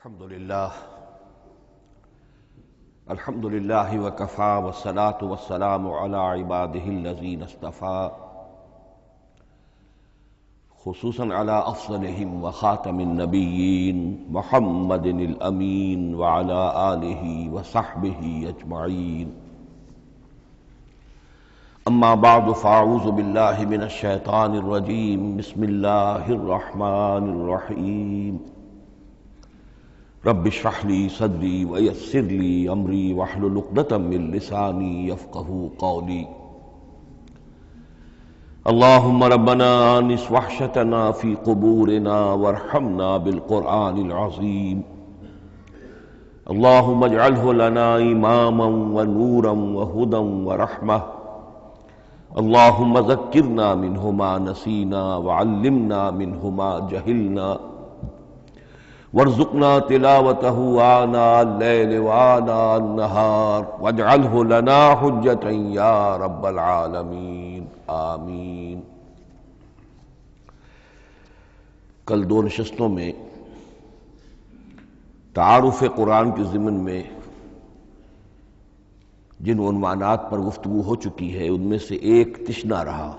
الحمد لله وكفى والصلاة والسلام على عباده الذين اصطفى خصوصا على أفضلهم وخاتم النبيين محمد الأمين وعلى آله وصحبه أجمعين. أما بعد فأعوذ بالله من الشيطان الرجيم. بسم الله الرحمن الرحيم. رب اشرح لي صدري ويسر لي امري واحلل عقدة من لساني يفقهوا قولي. اللهم ربنا آنس وحشتنا في قبورنا وارحمنا بالقرآن العظيم. اللهم اجعله لنا إماما ونورا وهدى ورحمة. اللهم ذكرنا منه ما نسينا وعلمنا منه ما جهلنا وارزقنا تلاوته آناء الليل وآناء النهار واجعله لنا حجة يا رب العالمین آمین. کل دو نشستوں میں تعارف قرآن کے ضمن میں جن عنوانات پر گفتگو ہو چکی ہے ان میں سے ایک تشنہ رہا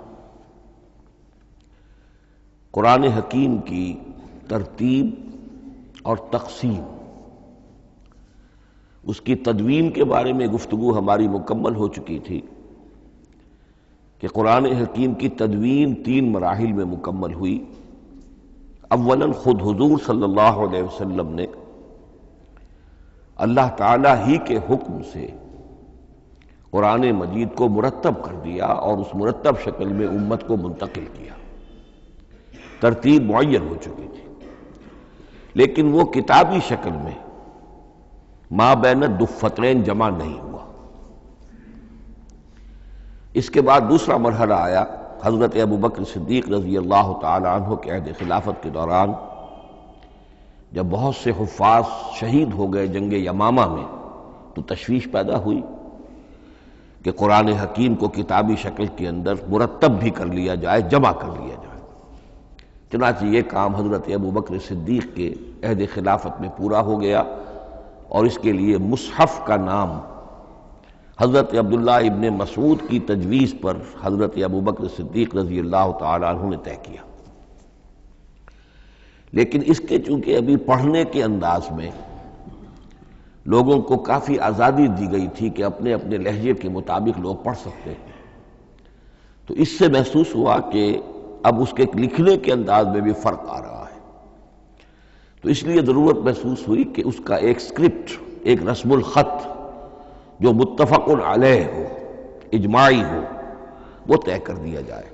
قرآن حکیم کی ترتیب اور تقسیم. اس کی تدوین کے بارے میں گفتگو ہماری مکمل ہو چکی تھی کہ قرآن حکیم کی تدوین 3 مراحل میں مکمل ہوئی. اولاً خود حضور صلی اللہ علیہ وسلم نے اللہ تعالی ہی کے حکم سے قرآن مجید کو مرتب کر دیا اور اس مرتب شکل میں امت کو منتقل کیا. ترتیب معین ہو چکی تھی لیکن وہ کتابی شکل میں ما بین الدفترین جمع نہیں ہوا. اس کے بعد دوسرا مرحلہ آیا حضرت ابوبکر صدیق رضی اللہ تعالی عنہ کے عہد خلافت کے دوران، جب بہت سے حفاظ شہید ہو گئے جنگ یمامہ میں تو تشویش پیدا ہوئی کہ قرآن حکیم کو کتابی شکل کے اندر مرتب بھی کر لیا جائے، جمع کر لیا جائے. چنانچہ یہ کام حضرت ابوبکر صدیق کے عہد خلافت میں پورا ہو گیا اور اس کے لیے مصحف کا نام حضرت عبداللہ ابن مسعود کی تجویز پر حضرت ابوبکر صدیق رضی اللہ تعالی عنہ نے طے کیا. لیکن اس کے چونکہ ابھی پڑھنے کے انداز میں لوگوں کو کافی آزادی دی گئی تھی کہ اپنے اپنے لہجے کے مطابق لوگ پڑھ سکتے ہیں، تو اس سے محسوس ہوا کہ اب اس کے لکھنے کے انداز میں بھی فرق آ رہا ہے. تو اس لیے ضرورت محسوس ہوئی کہ اس کا ایک اسکرپٹ، ایک رسم الخط جو متفق علیہ ہو، اجماعی ہو، وہ طے کر دیا جائے.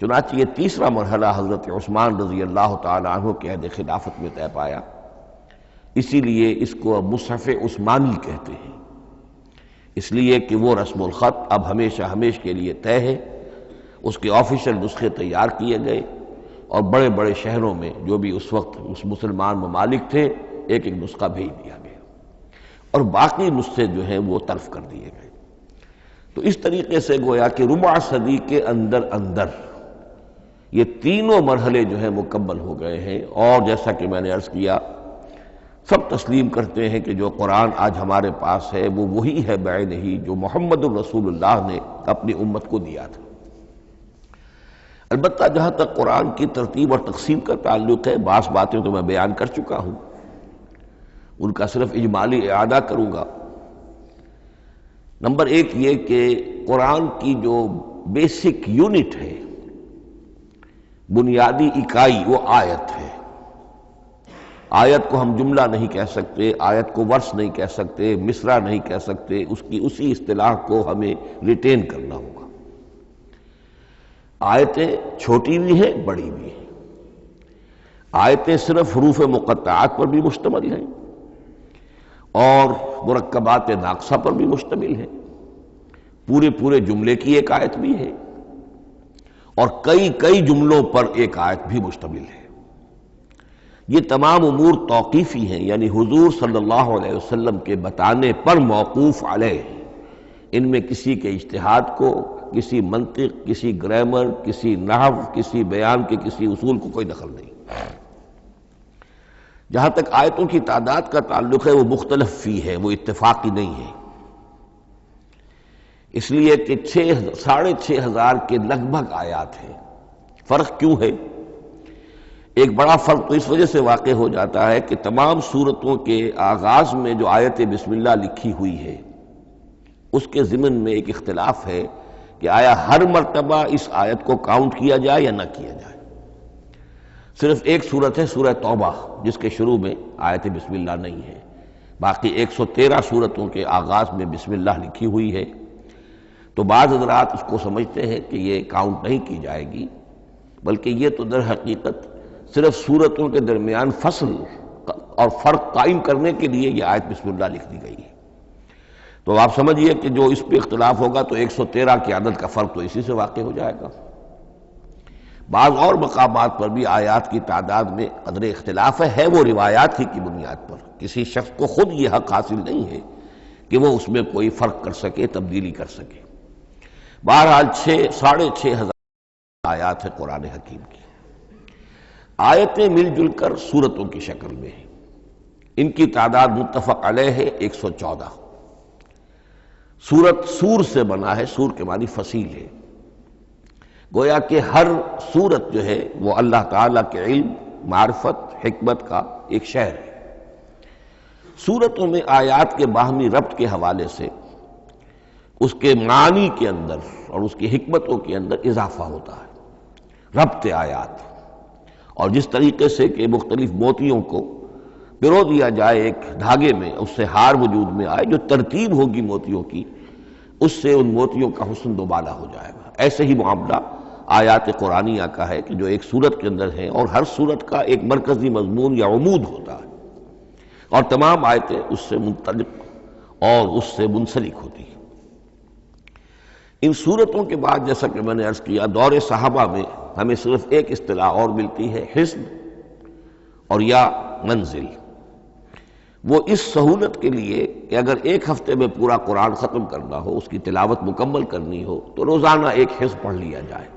چنانچہ یہ تیسرا مرحلہ حضرت عثمان رضی اللہ تعالی عنہ کے عہد خلافت میں طے پایا. اسی لیے اس کو مصحف عثمانی کہتے ہیں، اس لیے کہ وہ رسم الخط اب ہمیشہ کے لیے طے ہے. اس کے آفیشل نسخے تیار کیے گئے اور بڑے بڑے شہروں میں جو بھی اس وقت اس مسلمان ممالک تھے ایک ایک نسخہ بھیج دیا گیا اور باقی نسخے جو ہیں وہ طرف کر دیے گئے. تو اس طریقے سے گویا کہ ربع صدی کے اندر یہ تینوں مرحلے جو ہیں مکمل ہو گئے ہیں. اور جیسا کہ میں نے عرض کیا، سب تسلیم کرتے ہیں کہ جو قرآن آج ہمارے پاس ہے وہ وہی ہے بعینہ جو محمد الرسول اللہ نے اپنی امت کو دیا تھا. البتہ جہاں تک قرآن کی ترتیب اور تقسیم کا تعلق ہے، بعض باتیں تو میں بیان کر چکا ہوں، ان کا صرف اجمالی اعادہ کروں گا. نمبر 1 یہ کہ قرآن کی جو بیسک یونٹ ہے، بنیادی اکائی، وہ آیت ہے. آیت کو ہم جملہ نہیں کہہ سکتے، آیت کو ورس نہیں کہہ سکتے، مصرع نہیں کہہ سکتے، اس کی اسی اصطلاح کو ہمیں ریٹین کرنا ہوگا. آیتیں چھوٹی بھی ہیں، بڑی بھی ہیں. آیتیں صرف حروف مقطعات پر بھی مشتمل ہیں اور مرکبات ناقصہ پر بھی مشتمل ہیں. پورے جملے کی ایک آیت بھی ہے اور کئی جملوں پر ایک آیت بھی مشتمل ہے. یہ تمام امور توقیفی ہیں، یعنی حضور صلی اللہ علیہ وسلم کے بتانے پر موقوف علیہ. ان میں کسی کے اجتہاد کو، کسی منطق، کسی گرامر، کسی نحو، کسی بیان کے کسی اصول کو کوئی دخل نہیں. جہاں تک آیتوں کی تعداد کا تعلق ہے وہ مختلف فی ہے، وہ اتفاقی نہیں ہے، اس لیے کہ 6,500 کے لگ بھگ آیات ہیں۔ فرق کیوں ہے؟ ایک بڑا فرق تو اس وجہ سے واقع ہو جاتا ہے کہ تمام سورتوں کے آغاز میں جو آیت بسم اللہ لکھی ہوئی ہے اس کے ضمن میں ایک اختلاف ہے کہ آیا ہر مرتبہ اس آیت کو کاؤنٹ کیا جائے یا نہ کیا جائے۔ صرف ایک سورت ہے سورہ توبہ جس کے شروع میں آیت بسم اللہ نہیں ہے، باقی 113 سورتوں کے آغاز میں بسم اللہ لکھی ہوئی ہے۔ تو بعض حضرات اس کو سمجھتے ہیں کہ یہ کاؤنٹ نہیں کی جائے گی، بلکہ یہ تو در حقیقت صرف سورتوں کے درمیان فصل اور فرق قائم کرنے کے لیے یہ آیت بسم اللہ لکھ دی گئی ہے۔ تو آپ سمجھیے کہ جو اس پہ اختلاف ہوگا تو 113 کی عدد کا فرق تو اسی سے واقع ہو جائے گا۔ بعض اور مقامات پر بھی آیات کی تعداد میں قدر اختلاف ہے وہ روایات ہی کی بنیاد پر، کسی شخص کو خود یہ حق حاصل نہیں ہے کہ وہ اس میں کوئی فرق کر سکے، تبدیلی کر سکے۔ بہرحال 6,500 آیات ہے قرآن حکیم کی۔ آیتیں مل جل کر سورتوں کی شکل میں ہیں، ان کی تعداد متفق علیہ ہے 114۔ سورت سور سے بنا ہے، سور کے معنی فصیل ہے، گویا کہ ہر سورت جو ہے وہ اللہ تعالیٰ کے علم، معرفت، حکمت کا ایک شہر ہے۔ سورتوں میں آیات کے باہمی ربط کے حوالے سے اس کے معنی کے اندر اور اس کی حکمتوں کے اندر اضافہ ہوتا ہے، ربط آیات۔ اور جس طریقے سے کہ مختلف موتیوں کو پرو دیا جائے ایک دھاگے میں، اس سے ہار وجود میں آئے، جو ترتیب ہوگی موتیوں کی اس سے ان موتیوں کا حسن دوبالا ہو جائے گا۔ ایسے ہی معاملہ آیات قرآنیہ کا ہے کہ جو ایک سورت کے اندر ہے، اور ہر سورت کا ایک مرکزی مضمون یا عمود ہوتا ہے، اور تمام آیتیں اس سے منطلق اور اس سے منسلک ہوتی ہیں۔ ان سورتوں کے بعد جیسا کہ میں نے عرض کیا، دور صحابہ میں ہمیں صرف ایک اصطلاح اور ملتی ہے، حزب اور یا منزل۔ وہ اس سہولت کے لیے کہ اگر ایک ہفتے میں پورا قرآن ختم کرنا ہو، اس کی تلاوت مکمل کرنی ہو، تو روزانہ ایک حزب پڑھ لیا جائے۔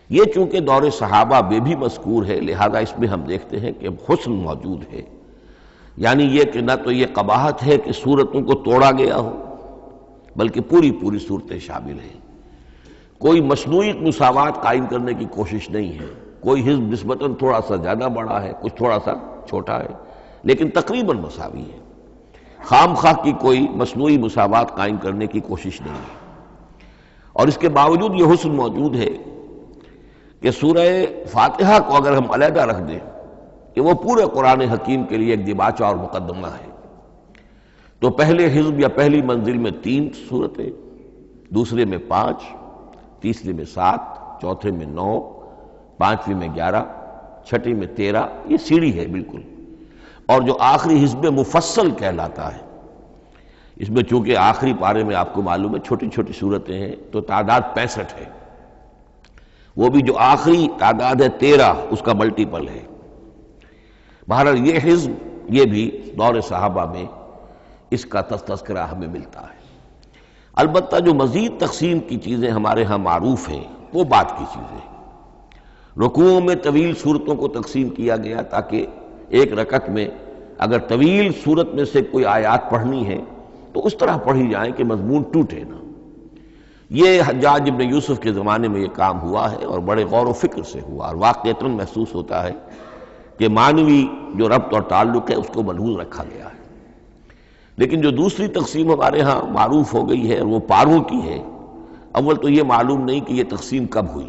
یہ چونکہ دور صحابہ میں بھی مذکور ہے، لہذا اس میں ہم دیکھتے ہیں کہ حسن موجود ہے، یعنی یہ کہ نہ تو یہ قباحت ہے کہ سورتوں کو توڑا گیا ہو، بلکہ پوری پوری صورتیں شامل ہیں۔ کوئی مصنوعی مساوات قائم کرنے کی کوشش نہیں ہے، کوئی حزب نسبتاً تھوڑا سا زیادہ بڑا ہے، کچھ تھوڑا سا چھوٹا ہے، لیکن تقریباً مساوی ہے۔ خام خواہ کی کوئی مصنوعی مساوات قائم کرنے کی کوشش نہیں ہے۔ اور اس کے باوجود یہ حسن موجود ہے کہ سورہ فاتحہ کو اگر ہم علیحدہ رکھ دیں کہ وہ پورے قرآن حکیم کے لیے ایک دباچہ اور مقدمہ ہے، تو پہلے حزب یا پہلی منزل میں 3 سورتیں، دوسرے میں 5، تیسرے میں 7، چوتھے میں 9، پانچویں میں 11، چھٹی میں 13، یہ سیڑھی ہے بالکل۔ اور جو آخری حزب مفصل کہلاتا ہے، اس میں چونکہ آخری پارے میں آپ کو معلوم ہے چھوٹی چھوٹی صورتیں ہیں، تو تعداد 65 ہے، وہ بھی جو آخری تعداد ہے 13 اس کا ملٹیپل ہے۔ بہرحال یہ حزب، یہ بھی دور صحابہ میں اس کا تذکرہ ہمیں ملتا ہے۔ البتہ جو مزید تقسیم کی چیزیں ہمارے ہاں معروف ہیں وہ بات کی چیزیں۔ رکوعوں میں طویل صورتوں کو تقسیم کیا گیا تاکہ ایک رکعت میں اگر طویل صورت میں سے کوئی آیات پڑھنی ہے تو اس طرح پڑھی جائیں کہ مضمون ٹوٹے نہ۔ یہ حجاج ابن یوسف کے زمانے میں یہ کام ہوا ہے، اور بڑے غور و فکر سے ہوا، اور واقعتاً محسوس ہوتا ہے کہ معنوی جو ربط اور تعلق ہے اس کو ملحوظ رکھا گیا ہے۔ لیکن جو دوسری تقسیم ہمارے ہاں معروف ہو گئی ہے اور وہ پاروں کی ہے، اول تو یہ معلوم نہیں کہ یہ تقسیم کب ہوئی،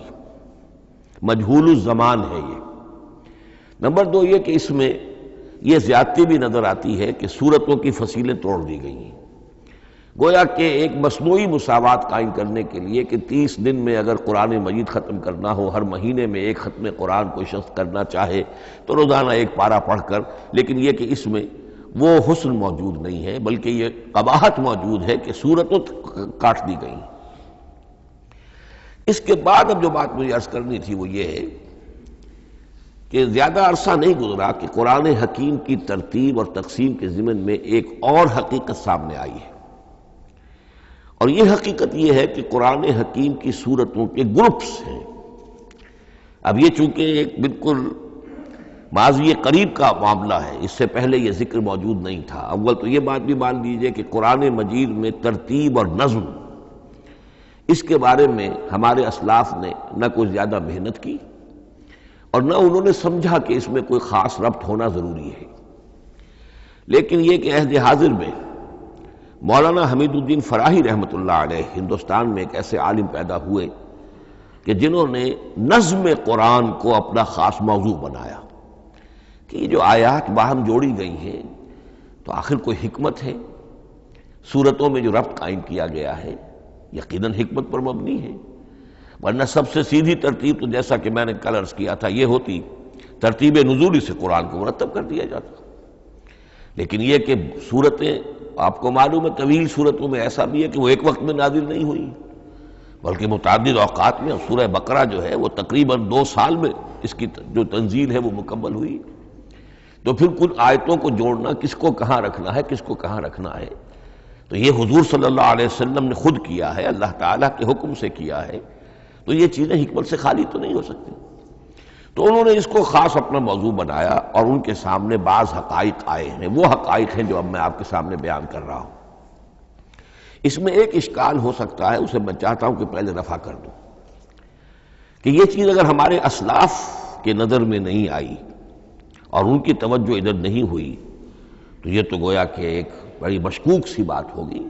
مجہول الزمان ہے یہ۔ نمبر 2 یہ کہ اس میں یہ زیادتی بھی نظر آتی ہے کہ سورتوں کی فصیلیں توڑ دی گئی ہیں، گویا کہ ایک مصنوعی مساوات قائم کرنے کے لیے کہ 30 دن میں اگر قرآن مجید ختم کرنا ہو، ہر مہینے میں ایک ختم قرآن کوئی شخص کرنا چاہے تو روزانہ ایک پارہ پڑھ کر، لیکن یہ کہ اس میں وہ حسن موجود نہیں ہے، بلکہ یہ قباحت موجود ہے کہ سورتوں کاٹ دی گئی۔ اس کے بعد اب جو بات مجھے عرض کرنی تھی وہ یہ ہے کہ زیادہ عرصہ نہیں گزرا کہ قرآن حکیم کی ترتیب اور تقسیم کے ضمن میں ایک اور حقیقت سامنے آئی ہے، اور یہ حقیقت یہ ہے کہ قرآن حکیم کی سورتوں کے گروپس ہیں۔ اب یہ چونکہ ایک بالکل ماضی قریب کا معاملہ ہے، اس سے پہلے یہ ذکر موجود نہیں تھا۔ اول تو یہ بات بھی مان لیجئے کہ قرآن مجید میں ترتیب اور نظم، اس کے بارے میں ہمارے اسلاف نے نہ کوئی زیادہ محنت کی اور نہ انہوں نے سمجھا کہ اس میں کوئی خاص ربط ہونا ضروری ہے۔ لیکن یہ کہ عہد حاضر میں مولانا حمید الدین فراہی رحمۃ اللہ علیہ ہندوستان میں ایک ایسے عالم پیدا ہوئے کہ جنہوں نے نظم قرآن کو اپنا خاص موضوع بنایا کہ یہ جو آیات باہم جوڑی گئی ہیں تو آخر کوئی حکمت ہے، صورتوں میں جو ربط قائم کیا گیا ہے یقیناً حکمت پر مبنی ہے، ورنہ سب سے سیدھی ترتیب تو جیسا کہ میں نے کل عرض کیا تھا یہ ہوتی ترتیب نزولی سے قرآن کو مرتب کر دیا جاتا۔ لیکن یہ کہ صورتیں آپ کو معلوم ہے طویل صورتوں میں ایسا بھی ہے کہ وہ ایک وقت میں نازل نہیں ہوئی بلکہ متعدد اوقات میں، اور سورہ بقرہ جو ہے وہ تقریباً 2 سال میں اس کی جو تنزیل ہے وہ مکمل ہوئی۔ تو پھر کچھ آیتوں کو جوڑنا، کس کو کہاں رکھنا ہے، کس کو کہاں رکھنا ہے، تو یہ حضور صلی اللہ علیہ وسلم نے خود کیا ہے، اللہ تعالیٰ کے حکم سے کیا ہے، تو یہ چیزیں حکمت سے خالی تو نہیں ہو سکتی۔ تو انہوں نے اس کو خاص اپنا موضوع بنایا اور ان کے سامنے بعض حقائق آئے ہیں، وہ حقائق ہیں جو اب میں آپ کے سامنے بیان کر رہا ہوں۔ اس میں ایک اشکال ہو سکتا ہے، اسے میں چاہتا ہوں کہ پہلے رفع کر دوں کہ یہ چیز اگر ہمارے اسلاف کے نظر میں نہیں آئی اور ان کی توجہ ادھر نہیں ہوئی تو یہ تو گویا کہ ایک بڑی مشکوک سی بات ہوگی۔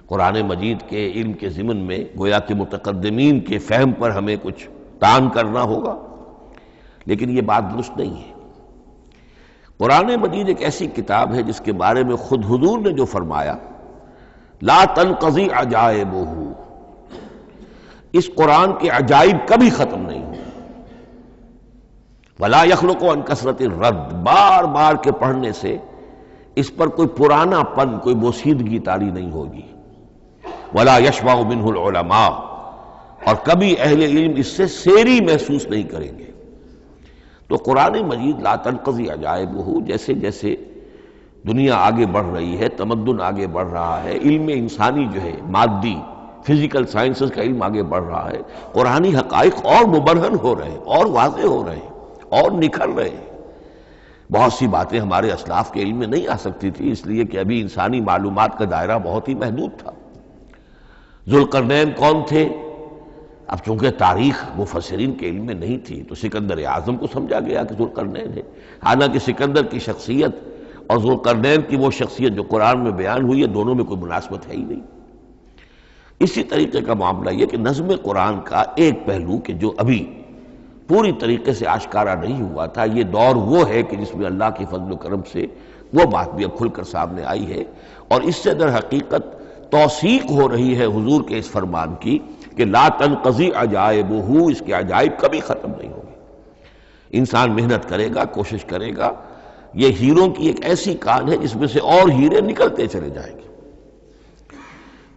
قرآن مجید کے علم کے ضمن میں گویا کہ متقدمین کے فہم پر ہمیں کچھ طعن کرنا ہوگا، لیکن یہ بات درست نہیں ہے۔ قرآن مجید ایک ایسی کتاب ہے جس کے بارے میں خود حضور نے جو فرمایا لا تنقضی عجائبہ، اس قرآن کے عجائب کبھی ختم نہیں ہوں، ولا یخلق عن کثرت الرد، بار بار کے پڑھنے سے اس پر کوئی پرانا پن، کوئی بوسیدگی طاری نہیں ہوگی، ولا یشبع منہ العلماء، اور کبھی اہل علم اس سے سیری محسوس نہیں کریں گے۔ تو قرآن مجید لا تنقضی عجائبہ، جیسے جیسے دنیا آگے بڑھ رہی ہے، تمدن آگے بڑھ رہا ہے، علم انسانی جو ہے مادی فزیکل سائنسز کا علم آگے بڑھ رہا ہے، قرآنی حقائق اور مبرہن ہو رہے ہیں اور واضح ہو رہے ہیں اور نکھر رہے ہیں۔ بہت سی باتیں ہمارے اسلاف کے علم میں نہیں آ سکتی تھی، اس لیے کہ ابھی انسانی معلومات کا دائرہ بہت ہی محدود تھا۔ ذوالقرنین کون تھے؟ اب چونکہ تاریخ مفسرین کے علم میں نہیں تھی تو سکندر اعظم کو سمجھا گیا کہ ذوالقرنین ہے، حالانکہ سکندر کی شخصیت اور ذوالقرنین کی وہ شخصیت جو قرآن میں بیان ہوئی ہے دونوں میں کوئی مناسبت ہے ہی نہیں۔ اسی طریقے کا معاملہ یہ کہ نظم قرآن کا ایک پہلو کہ جو ابھی پوری طریقے سے آشکارا نہیں ہوا تھا، یہ دور وہ ہے کہ جس میں اللہ کی فضل و کرم سے وہ بات بھی اب کھل کر سامنے آئی ہے، اور اس سے در حقیقت توثیق ہو رہی ہے حضور کے اس فرمان کی کہ لا تنقضی عجائبہ، اس کے عجائب کبھی ختم نہیں ہوں گے۔ انسان محنت کرے گا، کوشش کرے گا، یہ ہیروں کی ایک ایسی کان ہے جس میں سے اور ہیرے نکلتے چلے جائیں گے۔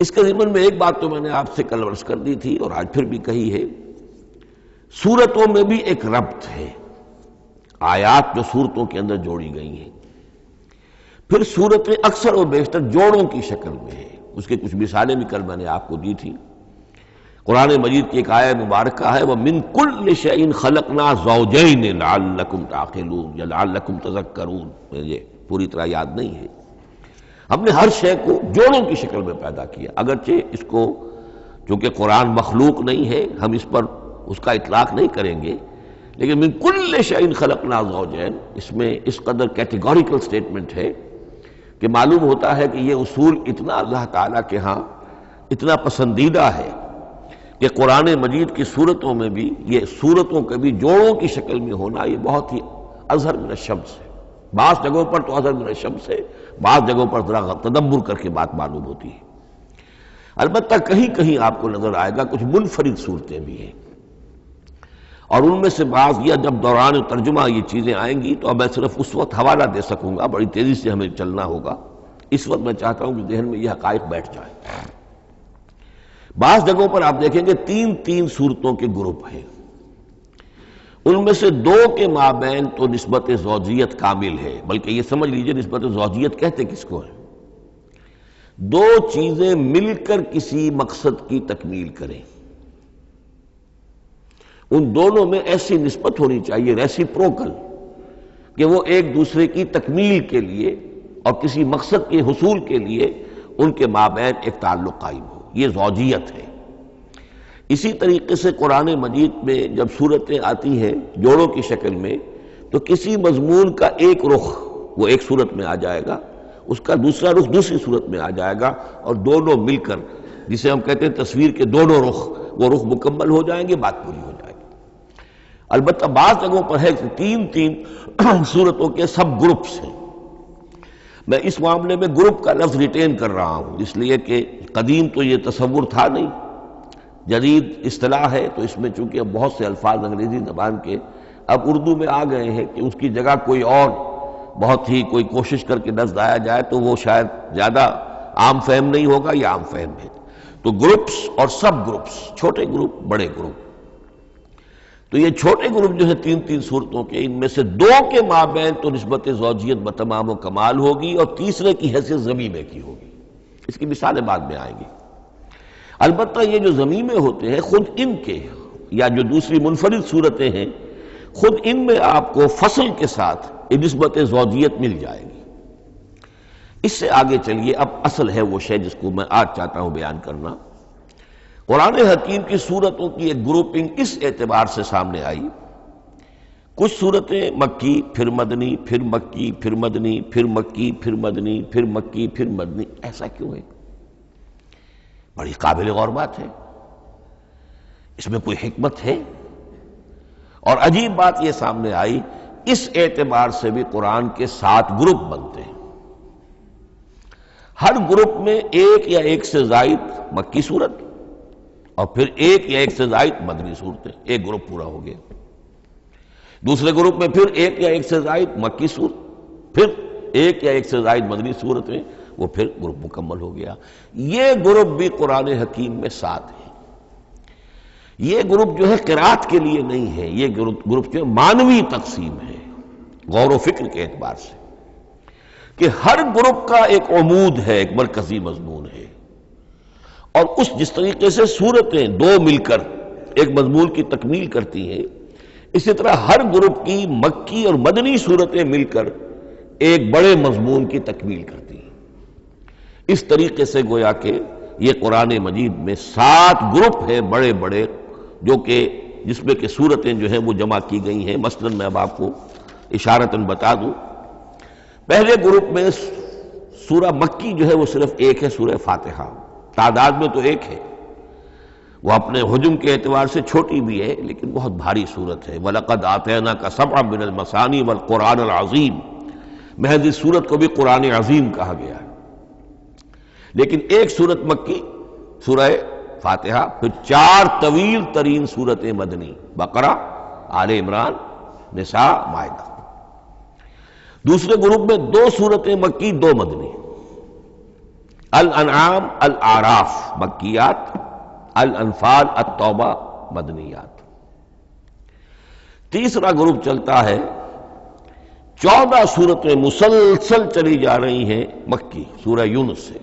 اس کے ضمن میں ایک بات تو میں نے آپ سے کل عرض کر دی تھی اور آج پھر بھی کہی ہے، سورتوں میں بھی ایک ربط ہے، آیات جو سورتوں کے اندر جوڑی گئی ہیں، پھر سورتیں اکثر و بیشتر جوڑوں کی شکل میں ہیں۔ اس کے کچھ مثالیں بھی کل میں نے آپ کو دی تھی۔ قرآن مجید کی ایک آیہ مبارکہ ہے وَمِن كُلِّ شَيْءٍ خَلَقْنَا زَوْجَيْنِ لَعَلَّكُمْ تَعْقِلُونَ یا لَعَلَّكُمْ تَذَكَّرُونَ، مجھے پوری طرح یاد نہیں ہے۔ ہم نے ہر شے کو جوڑوں کی شکل میں پیدا کیا، اگرچہ اس کو چونکہ قرآن مخلوق نہیں ہے ہم اس پر اس کا اطلاق نہیں کریں گے، لیکن من کل شیء خلقنا زوجین، اس میں اس قدر کیٹیگوریکل سٹیٹمنٹ ہے کہ معلوم ہوتا ہے کہ یہ اصول اتنا اللہ تعالیٰ کے ہاں اتنا پسندیدہ ہے کہ قرآن مجید کی صورتوں میں بھی یہ صورتوں کے بھی جوڑوں کی شکل میں ہونا یہ بہت ہی اظہر من الشمس ہے۔ بعض جگہوں پر تو اظہر من الشمس ہے، بعض جگہوں پر ذرا تدبر کر کے بات معلوم ہوتی ہے۔ البتہ کہیں کہیں آپ کو نظر آئے گا کچھ منفرد صورتیں بھی ہیں، اور ان میں سے بعض یہ جب دوران ترجمہ یہ چیزیں آئیں گی تو اب میں صرف اس وقت حوالہ دے سکوں گا، بڑی تیزی سے ہمیں چلنا ہوگا۔ اس وقت میں چاہتا ہوں کہ ذہن میں یہ حقائق بیٹھ جائیں۔ بعض جگہوں پر آپ دیکھیں گے تین تین صورتوں کے گروپ ہیں، ان میں سے دو کے مابین تو نسبت زوجیت کامل ہے، بلکہ یہ سمجھ لیجئے نسبت زوجیت کہتے کس کو ہے؟ دو چیزیں مل کر کسی مقصد کی تکمیل کریں، ان دونوں میں ایسی نسبت ہونی چاہیے ریسیپروکل کہ وہ ایک دوسرے کی تکمیل کے لیے اور کسی مقصد کے حصول کے لیے ان کے مابین ایک تعلق قائم ہو، یہ زوجیت ہے۔ اسی طریقے سے قرآن مجید میں جب صورتیں آتی ہیں جوڑوں کی شکل میں، تو کسی مضمون کا ایک رخ وہ ایک صورت میں آ جائے گا، اس کا دوسرا رخ دوسری صورت میں آ جائے گا، اور دونوں مل کر، جسے ہم کہتے ہیں تصویر کے دونوں رخ، وہ رخ مکمل ہو جائیں گے، بات پوری ہو جائے گی۔ البتہ بعض جگہوں پر ہے کہ تین صورتوں کے سب گروپس ہیں۔ میں اس معاملے میں گروپ کا لفظ ریٹین کر رہا ہوں، اس لیے کہ قدیم تو یہ تصور تھا نہیں، جدید اصطلاح ہے، تو اس میں چونکہ اب بہت سے الفاظ انگریزی زبان کے اب اردو میں آ گئے ہیں کہ اس کی جگہ کوئی اور بہت ہی کوئی کوشش کر کے لفظ آیا جائے تو وہ شاید زیادہ عام فہم نہیں ہوگا، یا عام فہم ہے۔ تو گروپس اور سب گروپس، چھوٹے گروپ، بڑے گروپ۔ تو یہ چھوٹے گروپ جو ہے تین صورتوں کے، ان میں سے دو کے مابین تو نسبت زوجیت بتمام و کمال ہوگی، اور تیسرے کی حیثیت ضمیمے کی ہوگی۔ اس کی مثالیں بعد میں آئیں گی۔ البتہ یہ جو ضمیمے ہوتے ہیں خود ان کے، یا جو دوسری منفرد صورتیں ہیں، خود ان میں آپ کو فصل کے ساتھ نسبت زوجیت مل جائے گی۔ اس سے آگے چلیے، اب اصل ہے وہ شے جس کو میں آج چاہتا ہوں بیان کرنا۔ قرآن حکیم کی صورتوں کی ایک گروپنگ اس اعتبار سے سامنے آئی، کچھ صورتیں مکی، پھر مدنی، پھر مکی، پھر مدنی، پھر مکی، پھر مدنی، پھر مکی، پھر مدنی۔ ایسا کیوں ہے؟ بڑی قابل غور بات ہے، اس میں کوئی حکمت ہے؟ اور عجیب بات یہ سامنے آئی، اس اعتبار سے بھی قرآن کے 7 گروپ بنتے ہیں۔ ہر گروپ میں ایک یا ایک سے زائد مکی صورت، اور پھر ایک یا ایک سے زائد مدنی صورتیں، ایک گروپ پورا ہو گیا۔ دوسرے گروپ میں پھر ایک یا ایک سے زائد مکی صورت، پھر ایک یا ایک سے زائد مدنی صورتیں، وہ پھر گروپ مکمل ہو گیا۔ یہ گروپ بھی قرآن حکیم میں 7 ہیں۔ یہ گروپ جو ہے قرات کے لیے نہیں ہے، یہ گروپ جو ہے معنوی تقسیم ہے، غور و فکر کے اعتبار سے، کہ ہر گروپ کا ایک عمود ہے، ایک مرکزی مضمون ہے، اور جس طریقے سے صورتیں دو مل کر ایک مضمون کی تکمیل کرتی ہیں، اسی طرح ہر گروپ کی مکی اور مدنی صورتیں مل کر ایک بڑے مضمون کی تکمیل کرتی ہیں۔ اس طریقے سے گویا کہ یہ قرآن مجید میں 7 گروپ ہیں بڑے بڑے، جو کہ جس میں کہ صورتیں جو ہیں وہ جمع کی گئی ہیں۔ مثلا میں اب آپ کو اشارتاً بتا دوں، پہلے گروپ میں سورہ مکی جو ہے وہ صرف ایک ہے، سورہ فاتحہ، تعداد میں تو ایک ہے، وہ اپنے حجم کے اعتبار سے چھوٹی بھی ہے لیکن بہت بھاری صورت ہے۔ وَلَقَدْ آتَيْنَاكَ سَبْعًا مِنَ الْمَثَانِي وَالْقُرْآنَ الْعَظِيمِ، محض اس صورت کو بھی قرآن عظیم کہا گیا ہے۔ لیکن ایک صورت مکی، سورہ فاتحہ، پھر 4 طویل ترین صورتیں مدنی، بقرہ، آل عمران، نساء، مائدہ۔ دوسرے گروپ میں 2 صورتیں مکی، 2 مدنی، الانعام، الاعراف مکیات، الانفال، التوبہ مدنیات۔ تیسرا گروپ چلتا ہے، 14 صورتیں مسلسل چلی جا رہی ہیں مکی، سورہ یونس سے،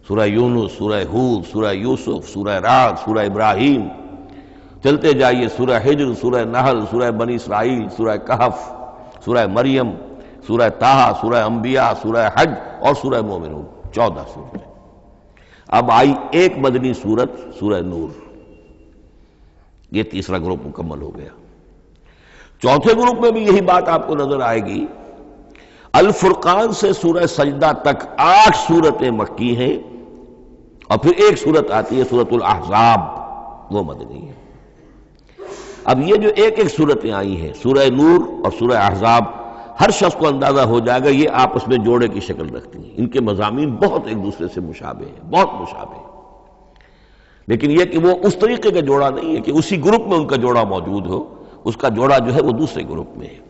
سورہ یونس، سورہ ہود، سورہ یوسف، سورہ رعد، سورہ ابراہیم، چلتے جائیے، سورہ حجر، سورہ نحل، سورہ بنی اسرائیل، سورہ کہف، سورہ مریم، سورہ طٰہٰ، سورہ انبیاء، سورہ حج اور سورہ مومنون، 14 صورتیں۔ اب آئی ایک مدنی صورت، سورہ نور۔ یہ تیسرا گروپ مکمل ہو گیا۔ چوتھے گروپ میں بھی یہی بات آپ کو نظر آئے گی۔ الفرقان سے سورہ سجدہ تک 8 صورتیں مکی ہیں، اور پھر ایک صورت آتی ہے سورۃ الاحزاب، وہ مدنی ہے۔ اب یہ جو ایک ایک صورتیں آئی ہیں، سورہ نور اور سورہ احزاب، ہر شخص کو اندازہ ہو جائے گا یہ آپس میں جوڑے کی شکل رکھتی ہیں، ان کے مضامین بہت ایک دوسرے سے مشابہ ہیں، بہت مشابہ ہیں، لیکن یہ کہ وہ اس طریقے کا جوڑا نہیں ہے کہ اسی گروپ میں ان کا جوڑا موجود ہو، اس کا جوڑا جو ہے وہ دوسرے گروپ میں ہے۔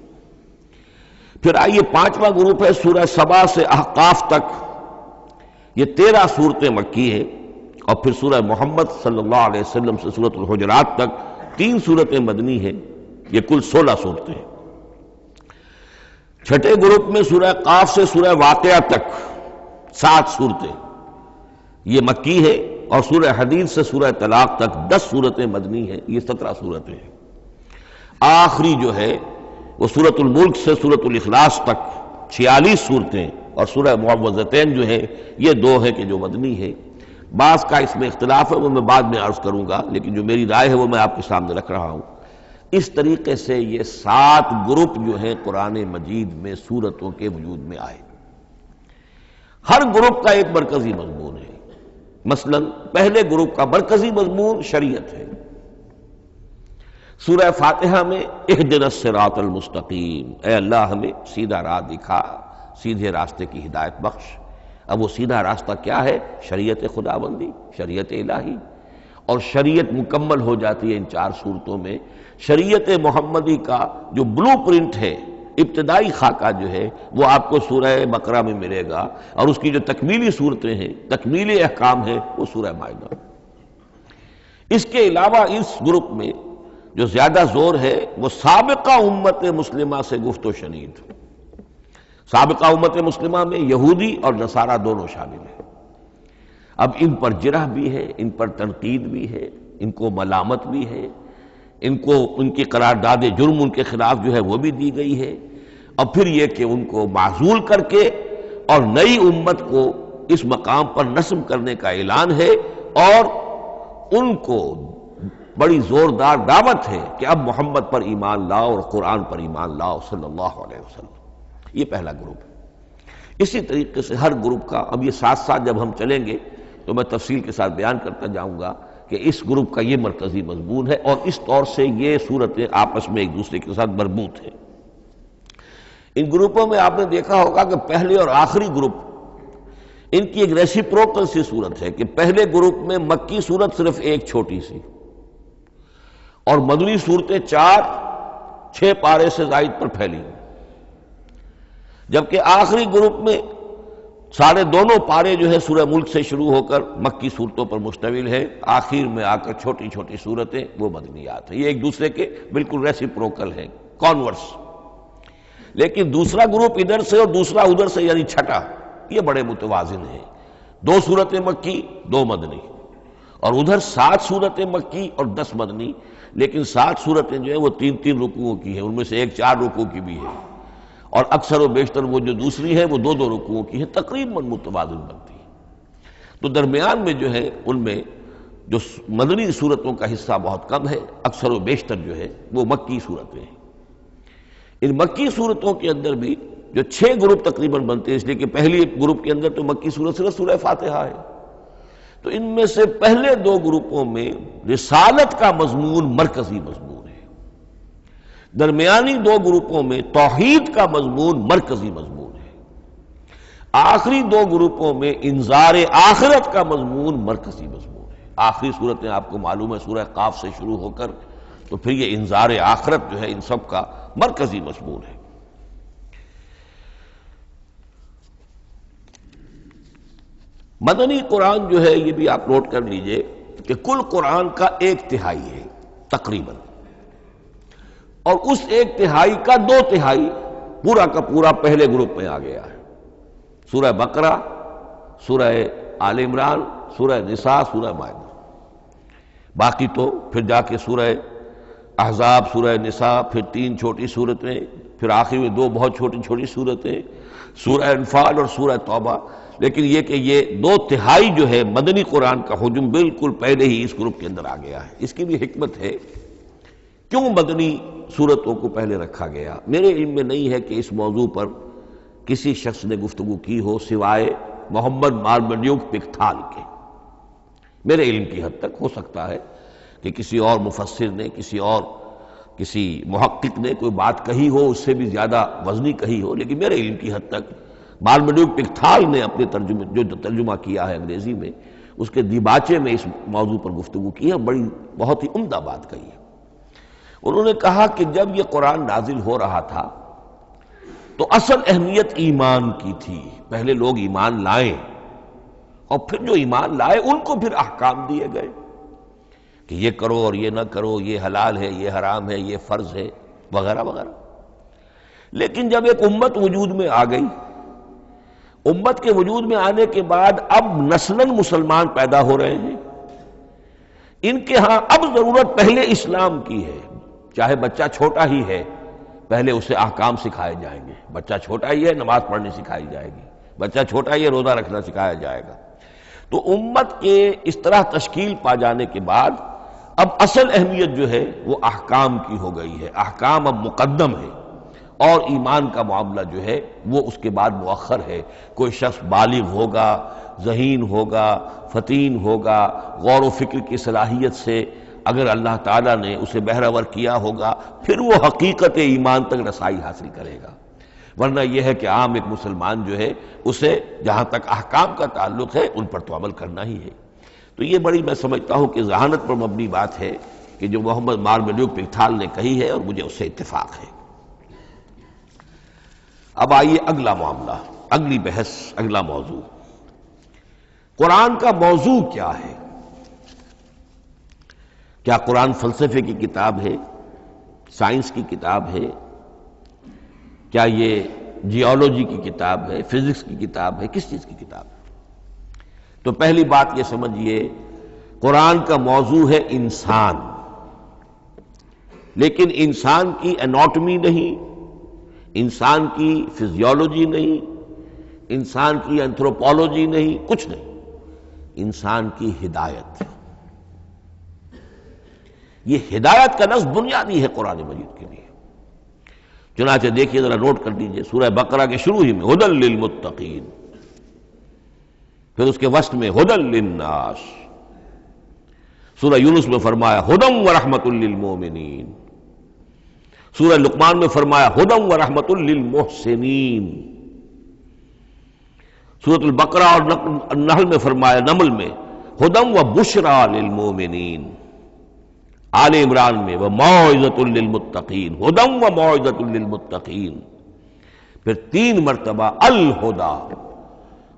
پھر آئیے 5واں گروپ ہے، سورہ سبا سے احقاف تک، یہ 13 صورتیں مکی ہیں، اور پھر سورہ محمد صلی اللہ علیہ وسلم سے سورۃ الحجرات تک 3 صورتیں مدنی ہیں، یہ کل 16 صورتیں ہیں۔ چھٹے گروپ میں سورہ قاف سے سورہ واقعہ تک 7 صورتیں، یہ مکی ہے، اور سورہ حدید سے سورہ طلاق تک 10 صورتیں مدنی ہیں، یہ 17 صورتیں ہیں۔ آخری جو ہے وہ سورۃ الملک سے سورۃ الاخلاص تک 46 صورتیں، اور سورہ معوذتین جو ہے یہ 2 ہے کہ جو مدنی ہے۔ بعض کا اس میں اختلاف ہے، وہ میں بعد میں عرض کروں گا، لیکن جو میری رائے ہے وہ میں آپ کے سامنے رکھ رہا ہوں۔ اس طریقے سے یہ 7 گروپ جو ہیں قرآن مجید میں سورتوں کے وجود میں آئے۔ ہر گروپ کا ایک مرکزی مضمون ہے۔ مثلا پہلے گروپ کا مرکزی مضمون شریعت ہے۔ سورہ فاتحہ میں اہدنا الصراط المستقیم، اے اللہ ہمیں سیدھا راہ دکھا، سیدھے راستے کی ہدایت بخش۔ اب وہ سیدھا راستہ کیا ہے؟ شریعت خداوندی، شریعت الہی، اور شریعت مکمل ہو جاتی ہے ان 4 صورتوں میں۔ شریعت محمدی کا جو بلو پرنٹ ہے، ابتدائی خاکہ جو ہے، وہ آپ کو سورہ بقرہ میں ملے گا، اور اس کی جو تکمیلی صورتیں ہیں، تکمیلی احکام ہیں، وہ سورہ مائدہ۔ اس کے علاوہ اس گروپ میں جو زیادہ زور ہے وہ سابقہ امت مسلمہ سے گفت و شنید۔ سابقہ امت مسلمہ میں یہودی اور نصارہ دونوں شامل ہیں۔ اب ان پر جرح بھی ہے، ان پر تنقید بھی ہے، ان کو ملامت بھی ہے، ان کو ان کی قرارداد جرم ان کے خلاف جو ہے وہ بھی دی گئی ہے، اور پھر یہ کہ ان کو معزول کر کے اور نئی امت کو اس مقام پر نصب کرنے کا اعلان ہے، اور ان کو بڑی زوردار دعوت ہے کہ اب محمد پر ایمان لاؤ اور قرآن پر ایمان لاؤ صلی اللہ علیہ وسلم۔ یہ پہلا گروپ ہے۔ اسی طریقے سے ہر گروپ کا، اب یہ ساتھ ساتھ جب ہم چلیں گے تو میں تفصیل کے ساتھ بیان کرتا جاؤں گا کہ اس گروپ کا یہ مرکزی مضمون ہے، اور اس طور سے یہ صورتیں آپس میں ایک دوسرے کے ساتھ مربوط ہیں۔ ان گروپوں میں آپ نے دیکھا ہوگا کہ پہلے اور آخری گروپ، ان کی ایک ریسیپروکل سی صورت ہے کہ پہلے گروپ میں مکی صورت صرف ایک چھوٹی سی، اور مدنی صورتیں 4-6 پارے سے زائد پر پھیلی، جبکہ آخری گروپ میں ساڑھے 2 پارے جو ہے سورہ ملک سے شروع ہو کر مکی صورتوں پر مشتمل ہے، آخر میں آ کر چھوٹی چھوٹی صورتیں وہ مدنیات ہیں۔ یہ ایک دوسرے کے بالکل ریسیپروکل ہیں، کانورس۔ لیکن دوسرا گروپ ادھر سے اور دوسرا ادھر سے، یعنی چھٹا، یہ بڑے متوازن ہیں۔ 2 صورتیں مکی، 2 مدنی، اور ادھر 7 صورتیں مکی اور 10 مدنی، لیکن 7 صورتیں جو ہیں وہ 3 رکوعوں کی ہیں، ان میں سے ایک 4 رکوع کی بھی ہے، اور اکثر و بیشتر وہ جو دوسری ہے وہ 2 رکوعوں کی ہے، تقریباً متوازن بنتی ہے۔ تو درمیان میں جو ہے ان میں جو مدنی صورتوں کا حصہ بہت کم ہے، اکثر و بیشتر جو ہے وہ مکی صورتیں ہیں۔ ان مکی صورتوں کے اندر بھی جو 6 گروپ تقریباً بنتے ہیں، اس لیے کہ پہلی گروپ کے اندر تو مکی صورت صرف سورہ فاتحہ ہے، تو ان میں سے پہلے 2 گروپوں میں رسالت کا مضمون مرکزی مضمون ہے، درمیانی 2 گروپوں میں توحید کا مضمون مرکزی مضمون ہے، آخری 2 گروپوں میں انذار آخرت کا مضمون مرکزی مضمون ہے۔ آخری صورتیں آپ کو معلوم ہے سورہ قاف سے شروع ہو کر تو پھر یہ انذار آخرت جو ہے ان سب کا مرکزی مضمون ہے۔ مدنی قرآن جو ہے یہ بھی آپ نوٹ کر لیجئے کہ کل قرآن کا 1/3 ہے تقریباً، اور اس 1/3 کا 2/3 پورا کا پورا پہلے گروپ میں آ گیا ہے۔ سورہ بقرہ، سورہ آل عمران، سورہ نساء، سورہ مائدہ۔ باقی تو پھر جا کے سورہ احزاب، سورہ نساء، پھر 3 چھوٹی صورتیں، پھر آخر میں 2 بہت چھوٹی چھوٹی صورتیں، سورہ انفال اور سورہ توبہ۔ لیکن یہ کہ یہ 2/3 جو ہے مدنی قرآن کا حجم بالکل پہلے ہی اس گروپ کے اندر آ گیا ہے۔ اس کی بھی حکمت ہے، کیوں مدنی صورتوں کو پہلے رکھا گیا؟ میرے علم میں نہیں ہے کہ اس موضوع پر کسی شخص نے گفتگو کی ہو سوائے محمد مارمڈیوک پکتھال کے۔ میرے علم کی حد تک ہو سکتا ہے کہ کسی اور مفسر نے، کسی محقق نے کوئی بات کہی ہو اس سے بھی زیادہ وزنی کہی ہو، لیکن میرے علم کی حد تک مارمڈیوک پکتھال نے اپنے ترجمہ کیا ہے انگریزی میں، اس کے دیباچے میں اس موضوع پر گفتگو کی ہے، بہت ہی عمدہ بات کہی ہے۔ انہوں نے کہا کہ جب یہ قرآن نازل ہو رہا تھا تو اصل اہمیت ایمان کی تھی، پہلے لوگ ایمان لائیں، اور پھر جو ایمان لائے ان کو پھر احکام دیے گئے کہ یہ کرو اور یہ نہ کرو، یہ حلال ہے، یہ حرام ہے، یہ فرض ہے، وغیرہ وغیرہ۔ لیکن جب ایک امت وجود میں آ گئی، امت کے وجود میں آنے کے بعد اب نسلاً مسلمان پیدا ہو رہے ہیں، ان کے ہاں اب ضرورت پہلے اسلام کی ہے، چاہے بچہ چھوٹا ہی ہے، پہلے اسے احکام سکھائے جائیں گے. بچہ چھوٹا ہی ہے، نماز پڑھنی سکھائی جائے گی. بچہ چھوٹا ہی ہے، روزہ رکھنا سکھایا جائے گا. تو امت کے اس طرح تشکیل پا جانے کے بعد اب اصل اہمیت جو ہے وہ احکام کی ہو گئی ہے. احکام اب مقدم ہے اور ایمان کا معاملہ جو ہے وہ اس کے بعد مؤخر ہے. کوئی شخص بالغ ہوگا، ذہین ہوگا، فطین ہوگا، غور و فکر کی صلاحیت سے اگر اللہ تعالیٰ نے اسے بہرور کیا ہوگا پھر وہ حقیقت ایمان تک رسائی حاصل کرے گا. ورنہ یہ ہے کہ عام ایک مسلمان جو ہے اسے جہاں تک احکام کا تعلق ہے ان پر تو عمل کرنا ہی ہے. تو یہ بڑی میں سمجھتا ہوں کہ ذہانت پر مبنی بات ہے کہ جو محمد مارملیوک پکتھال نے کہی ہے اور مجھے اس سے اتفاق ہے. اب آئیے اگلا معاملہ، اگلی بحث، اگلا موضوع. قرآن کا موضوع کیا ہے؟ کیا قرآن فلسفے کی کتاب ہے، سائنس کی کتاب ہے؟ کیا یہ جیولوجی کی کتاب ہے، فزکس کی کتاب ہے، کس چیز کی کتاب ہے؟ تو پہلی بات یہ سمجھیے، قرآن کا موضوع ہے انسان، لیکن انسان کی اناٹمی نہیں، انسان کی فزیولوجی نہیں، انسان کی اینتھروپولوجی نہیں، کچھ نہیں، انسان کی ہدایت. یہ ہدایت کا لفظ بنیادی ہے قرآن مجید کے لیے. چنانچہ دیکھیے ذرا نوٹ کر دیجئے سورہ بقرہ کے شروع ہی میں ہدی للمتقین، پھر اس کے وسط میں ہدی للناس. سورہ یونس میں فرمایا ہدی ورحمۃ للمؤمنین. سورہ لقمان میں فرمایا ہدی ورحمۃ للمحسنین. سورۃ البقرہ اور النحل میں فرمایا، نمل میں ہدی وبشریٰ للمؤمنین. آل عمران میں وموعظۃ للمتقین، ہدی وموعظۃ للمتقین. پھر 3 مرتبہ الہدی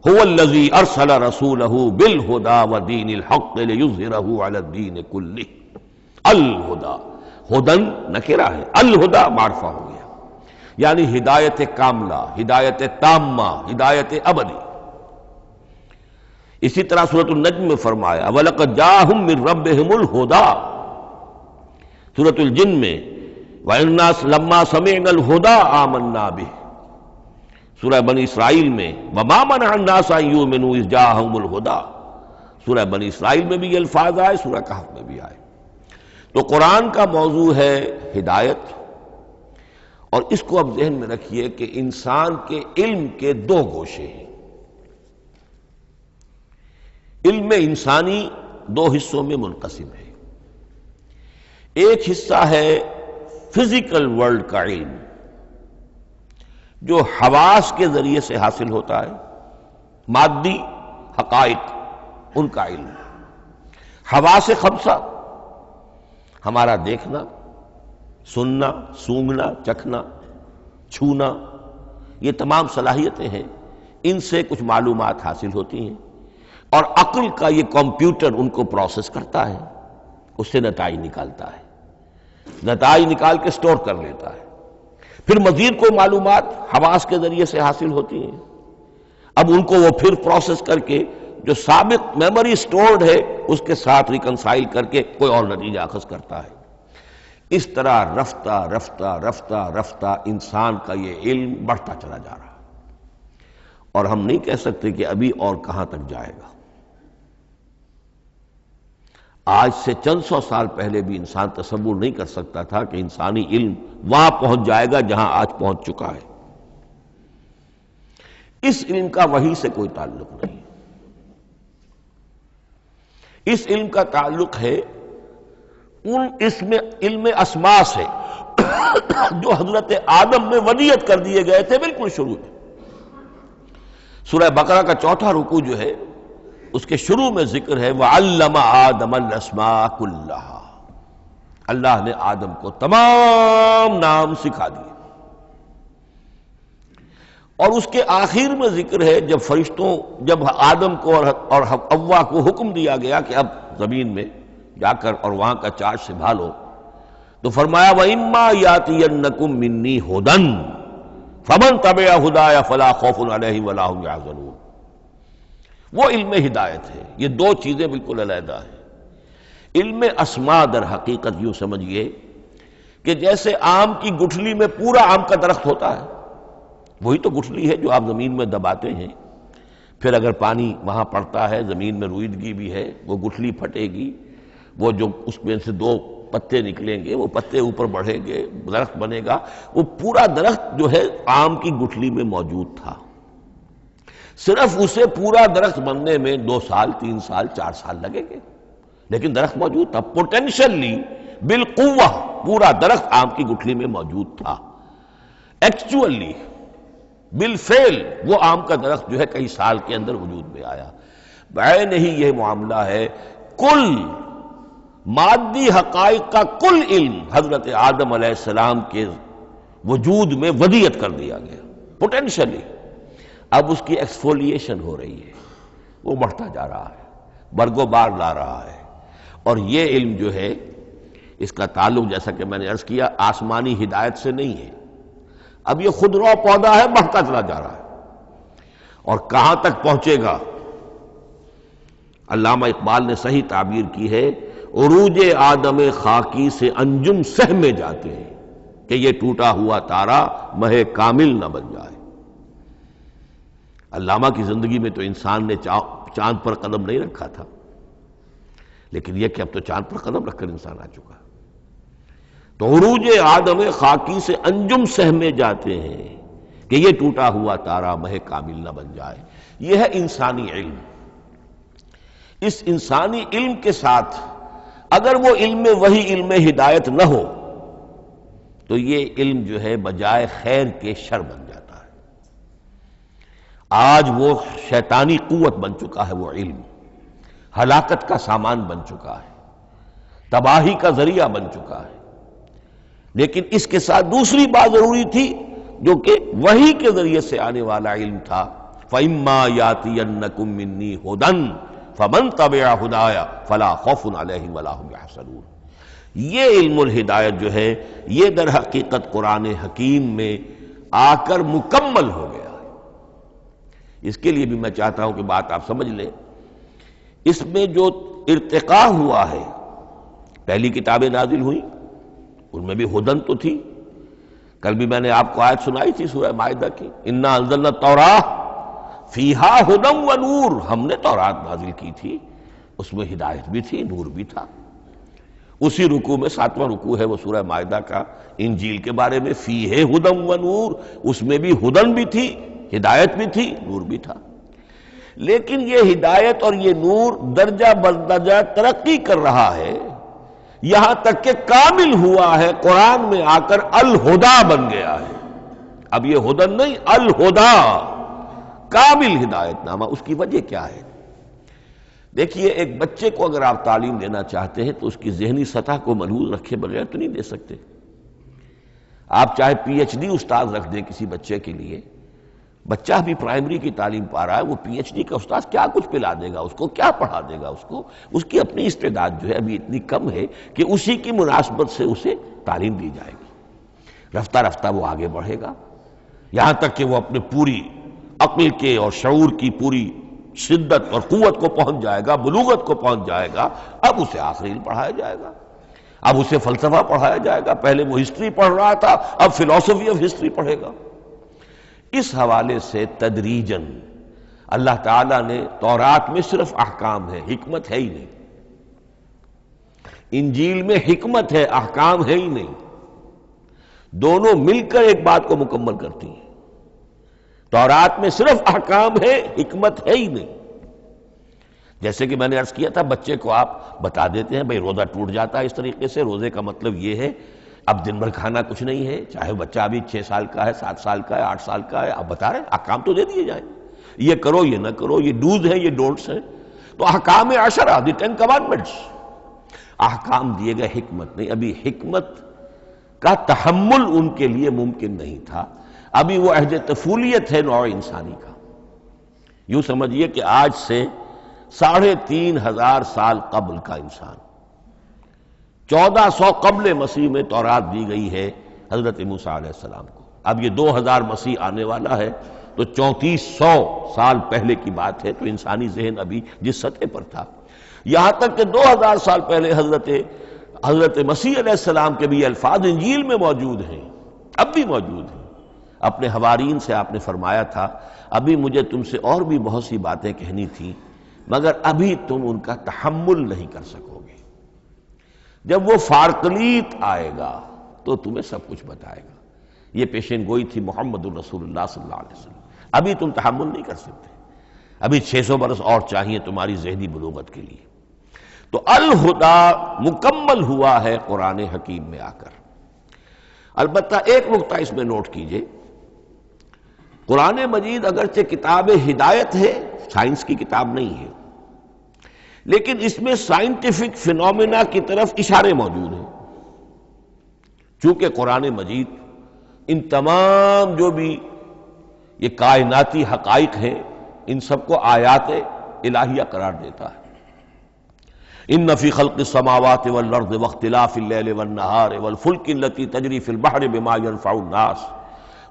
هو الذی ارسل رسولہ بالہدی ودین الحق لیظہرہ علی الدین کلہ. الہدی، ہدن نکرہ ہے، الہدی معرفہ ہو گیا، یعنی ہدایت کاملہ، ہدایت تامہ، ہدایت ابدی. اسی طرح سورۃ النجم میں فرمایا وَلَقَدْ جَاءَهُم مِّن رَّبِّهِمُ الْهُدَىٰ. سورۃ الجن میں وَإِنَّا لَمَّا سَمِعْنَا الْهُدَىٰ آمَنَّا بِهِ. سورہ بنی اسرائیل میں وَمَا مَنَعَ النَّاسَ أَن يُؤْمِنُوا إِذْ جَاءَهُمُ الْهُدَىٰ. سورہ بنی اسرائیل میں بھی یہ الفاظ آئے، سورہ کہف میں بھی آئے. تو قرآن کا موضوع ہے ہدایت. اور اس کو اب ذہن میں رکھیے کہ انسان کے علم کے 2 گوشے ہیں. علم انسانی 2 حصوں میں منقسم ہے. ایک حصہ ہے فزیکل ورلڈ کا علم جو حواس کے ذریعے سے حاصل ہوتا ہے، مادی حقائق ان کا علم. حواس خمسہ، ہمارا دیکھنا، سننا، سونگھنا، چکھنا، چھونا، یہ تمام صلاحیتیں ہیں. ان سے کچھ معلومات حاصل ہوتی ہیں اور عقل کا یہ کمپیوٹر ان کو پروسیس کرتا ہے، اس سے نتائج نکالتا ہے، نتائج نکال کے سٹور کر لیتا ہے. پھر مزید کوئی معلومات حواس کے ذریعے سے حاصل ہوتی ہیں، اب ان کو وہ پھر پروسیس کر کے جو سابق میموری سٹورڈ ہے اس کے ساتھ ریکنسائل کر کے کوئی اور نتیجہ اخذ کرتا ہے. اس طرح رفتہ رفتہ رفتہ رفتہ انسان کا یہ علم بڑھتا چلا جا رہا ہے اور ہم نہیں کہہ سکتے کہ ابھی اور کہاں تک جائے گا. آج سے چند 100 سال پہلے بھی انسان تصور نہیں کر سکتا تھا کہ انسانی علم وہاں پہنچ جائے گا جہاں آج پہنچ چکا ہے. اس علم کا وحی سے کوئی تعلق نہیں. اس علم کا تعلق ہے اس میں علم اسماء سے جو حضرت آدم میں ودیعت کر دیے گئے تھے بالکل شروع میں. سورہ بقرہ کا 4واں رکوع جو ہے اس کے شروع میں ذکر ہے وَعَلَّمَ آدَمَ الْأَسْمَاءَ كُلَّهَا. اللہ نے آدم کو تمام نام سکھا دیے. اور اس کے آخر میں ذکر ہے جب آدم کو اور حوا کو حکم دیا گیا کہ اب زمین میں جا کر اور وہاں کا چارج سنبھالو، تو فرمایا وَإِمَّا يَأْتِيَنَّكُم مِّنِّي هُدًى فَمَن تَبِعَ هُدَايَ فَلَا خَوْفٌ عَلَيْهِمْ وَلَا هُمْ يَحْزَنُونَ. وہ علم ہدایت ہے. یہ 2 چیزیں بالکل علیحدہ ہیں. علم اسماء در حقیقت یوں سمجھیے کہ جیسے آم کی گٹھلی میں پورا آم کا درخت ہوتا ہے، وہی تو گٹھلی ہے جو آپ زمین میں دباتے ہیں، پھر اگر پانی وہاں پڑتا ہے، زمین میں روئیدگی بھی ہے، وہ گٹھلی پھٹے گی، وہ جو اس میں سے دو پتے نکلیں گے، وہ پتے اوپر بڑھیں گے، درخت بنے گا۔ وہ پورا درخت جو ہے آم کی گٹھلی میں موجود تھا، صرف اسے پورا درخت بننے میں 2 سال 3 سال 4 سال لگیں گے، لیکن درخت موجود تھا، پوٹینشلی بالقوہ پورا درخت آم کی گٹھلی میں موجود تھا۔ ایکچولی بالفعل وہ آم کا درخت جو ہے کئی سال کے اندر وجود میں آیا۔ بعین ہی یہ معاملہ ہے، کل مادی حقائق کا کل علم حضرت آدم علیہ السلام کے وجود میں ودیعت کر دیا گیا پوٹینشلی۔ اب اس کی ایکسفولیشن ہو رہی ہے، وہ بڑھتا جا رہا ہے، برگ و بار لا رہا ہے، اور یہ علم جو ہے اس کا تعلق جیسا کہ میں نے عرض کیا آسمانی ہدایت سے نہیں ہے، اب یہ خود رو پودا ہے، بڑھتا چلا جا رہا ہے، اور کہاں تک پہنچے گا؟ علامہ اقبال نے صحیح تعبیر کی ہے، عروج آدم خاکی سے انجم سہمے جاتے ہیں کہ یہ ٹوٹا ہوا تارا مہ کامل نہ بن جائے۔ علامہ کی زندگی میں تو انسان نے چاند پر قدم نہیں رکھا تھا، لیکن یہ کہ اب تو چاند پر قدم رکھ کر انسان آ چکا۔ تو عروج آدم خاکی سے انجم سہمے جاتے ہیں کہ یہ ٹوٹا ہوا تارا مہ کامل نہ بن جائے۔ یہ ہے انسانی علم۔ اس انسانی علم کے ساتھ اگر وہ علم وہی علم ہدایت نہ ہو تو یہ علم جو ہے بجائے خیر کے شر بن جاتا ہے۔ آج وہ شیطانی قوت بن چکا ہے، وہ علم ہلاکت کا سامان بن چکا ہے، تباہی کا ذریعہ بن چکا ہے۔ لیکن اس کے ساتھ دوسری بات ضروری تھی جو کہ وحی کے ذریعے سے آنے والا علم تھا، فَإِمَّا يَأْتِيَنَّكُم مِّنِّي هُدًى فَمَن تَبِعَ هُدَايَ فَلَا خَوْفٌ عَلَيْهِمْ وَلَا هُمْ يَحْزَنُونَ۔ یہ علم الہدایت جو ہے یہ در حقیقت قرآن حکیم میں آ کر مکمل ہو گیا ہے۔ اس کے لیے بھی میں چاہتا ہوں کہ بات آپ سمجھ لیں، اس میں جو ارتقاء ہوا ہے، پہلی کتابیں نازل ہوئیں ان میں بھی ہدن تو تھی، کل بھی میں نے آپ کو آیت سنائی تھی سورہ مائدہ کی، انا انزلنا التوراۃ فیہا ھدی و نور، ہم نے تورات نازل کی تھی، اس میں ہدایت بھی تھی، نور بھی تھا۔ اسی رکوع میں 7واں رکوع ہے وہ سورہ مائدہ کا، انجیل کے بارے میں، فیہ ھدی و نور، اس میں بھی ہدن بھی تھی، ہدایت بھی تھی، نور بھی تھا۔ لیکن یہ ہدایت اور یہ نور درجہ بدرجہ ترقی کر رہا ہے، یہاں تک کہ کامل ہوا ہے، قرآن میں آ کر الہدا بن گیا ہے۔ اب یہ ہدن نہیں، الہدا، کامل ہدایت نامہ۔ اس کی وجہ کیا ہے؟ دیکھیے، ایک بچے کو اگر آپ تعلیم دینا چاہتے ہیں تو اس کی ذہنی سطح کو ملحوظ رکھے بغیر تو نہیں دے سکتے۔ آپ چاہے پی ایچ ڈی استاذ رکھ دیں کسی بچے کے لیے، بچہ بھی پرائمری کی تعلیم پا رہا ہے، وہ پی ایچ ڈی کا استاذ کیا کچھ پلا دے گا اس کو، کیا پڑھا دے گا اس کو؟ اس کی اپنی استعداد جو ہے ابھی اتنی کم ہے کہ اسی کی مناسبت سے اسے تعلیم دی جائے گی، رفتہ رفتہ وہ آگے بڑھے گا، یہاں تک کہ وہ اپنے پوری عقل کے اور شعور کی پوری شدت اور قوت کو پہنچ جائے گا، بلوغت کو پہنچ جائے گا۔ اب اسے آخری علم پڑھایا جائے گا، اب اسے فلسفہ پڑھایا جائے گا، پہلے وہ ہسٹری پڑھ رہا تھا، اب فلسفی آف ہسٹری پڑھے گا۔ اس حوالے سے تدریجاً اللہ تعالیٰ نے تورات میں صرف احکام ہے، حکمت ہے ہی نہیں، انجیل میں حکمت ہے، احکام ہے ہی نہیں، دونوں مل کر ایک بات کو مکمل کرتی ہیں۔ تورات میں صرف احکام ہے، حکمت ہے ہی نہیں۔ جیسے کہ میں نے عرض کیا تھا، بچے کو آپ بتا دیتے ہیں بھئی روزہ ٹوٹ جاتا ہے اس طریقے سے، روزے کا مطلب یہ ہے اب دن بھر کھانا کچھ نہیں ہے، چاہے بچہ ابھی 6 سال کا ہے، 7 سال کا ہے، 8 سال کا ہے، آپ بتا رہے ہیں احکام تو دے دیے جائیں، یہ کرو یہ نہ کرو، یہ ڈوز ہیں یہ ڈونٹس ہیں، تو احکام عشرہ، دی 10 commandments، احکام دیے گئے، حکمت نہیں۔ ابھی حکمت کا تحمل ان کے لیے ممکن نہیں تھا، ابھی وہ عہد طفولیت ہے نوع انسانی کا۔ یوں سمجھیے کہ آج سے 3500 سال قبل کا انسان، 1400 قبل مسیح میں تورات دی گئی ہے حضرت موسیٰ علیہ السلام کو، اب یہ 2000 مسیح آنے والا ہے تو 3400 سال پہلے کی بات ہے، تو انسانی ذہن ابھی جس سطح پر تھا، یہاں تک کہ 2000 سال پہلے حضرت حضرت مسیح علیہ السلام کے بھی الفاظ انجیل میں موجود ہیں، اب بھی موجود ہیں۔ اپنے حوارین سے آپ نے فرمایا تھا ابھی مجھے تم سے اور بھی بہت سی باتیں کہنی تھیں مگر ابھی تم ان کا تحمل نہیں کر سکو گے، جب وہ فارقلیت آئے گا تو تمہیں سب کچھ بتائے گا۔ یہ پیشین گوئی تھی محمد الرسول اللہ صلی اللہ علیہ وسلم۔ ابھی تم تحمل نہیں کر سکتے، ابھی 600 برس اور چاہیے تمہاری ذہنی بلوغت کے لیے۔ تو الہدا مکمل ہوا ہے قرآن حکیم میں آ کر۔ البتہ ایک نقطہ اس میں نوٹ کیجئے، قرآن مجید اگرچہ کتاب ہدایت ہے، سائنس کی کتاب نہیں ہے، لیکن اس میں سائنٹیفک فینومینا کی طرف اشارے موجود ہیں، چونکہ قرآن مجید ان تمام جو بھی یہ کائناتی حقائق ہیں ان سب کو آیات الہیہ قرار دیتا ہے۔ ان فی خلق السماوات والارض واختلاف اللیل والنہار والفلک التی تجری فی البحر بما ينفع الناس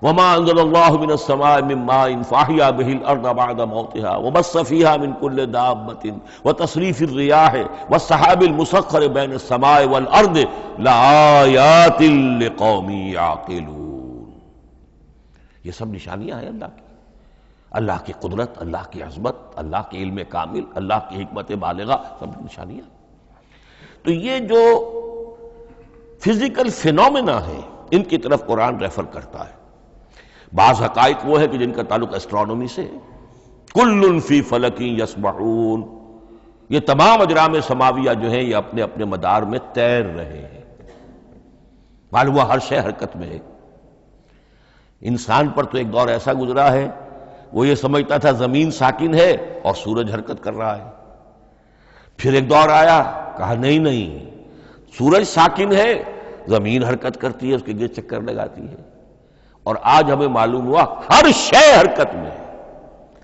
وما انزل اللہ من السماء من ماء فاحیا به الارض بعد موتها وبث فیها من کل دابۃ وتصریف الرياح والسحاب المسخر بین السماء والارض لآیات لقوم یعقلون۔ یہ سب نشانیاں ہیں اللہ کی، اللہ کی قدرت، اللہ کی عظمت، اللہ کے علم کامل، اللہ کی حکمت بالغہ، سب نشانیاں۔ تو یہ جو فزیکل فینومینا ہے ان کی طرف قرآن ریفر کرتا ہے۔ بعض حقائق وہ ہے کہ جن کا تعلق اسٹرانومی سے ہے، کل فی فلک یسبحون، یہ تمام اجرام سماویہ جو ہیں یہ اپنے اپنے مدار میں تیر رہے ہیں، معلوم ہوا ہر شے حرکت میں ہے۔ انسان پر تو ایک دور ایسا گزرا ہے وہ یہ سمجھتا تھا زمین ساکن ہے اور سورج حرکت کر رہا ہے، پھر ایک دور آیا کہا نہیں نہیں، سورج ساکن ہے، زمین حرکت کرتی ہے، اس کے گرد چکر لگاتی ہے، اور آج ہمیں معلوم ہوا ہر شے حرکت میں ہے،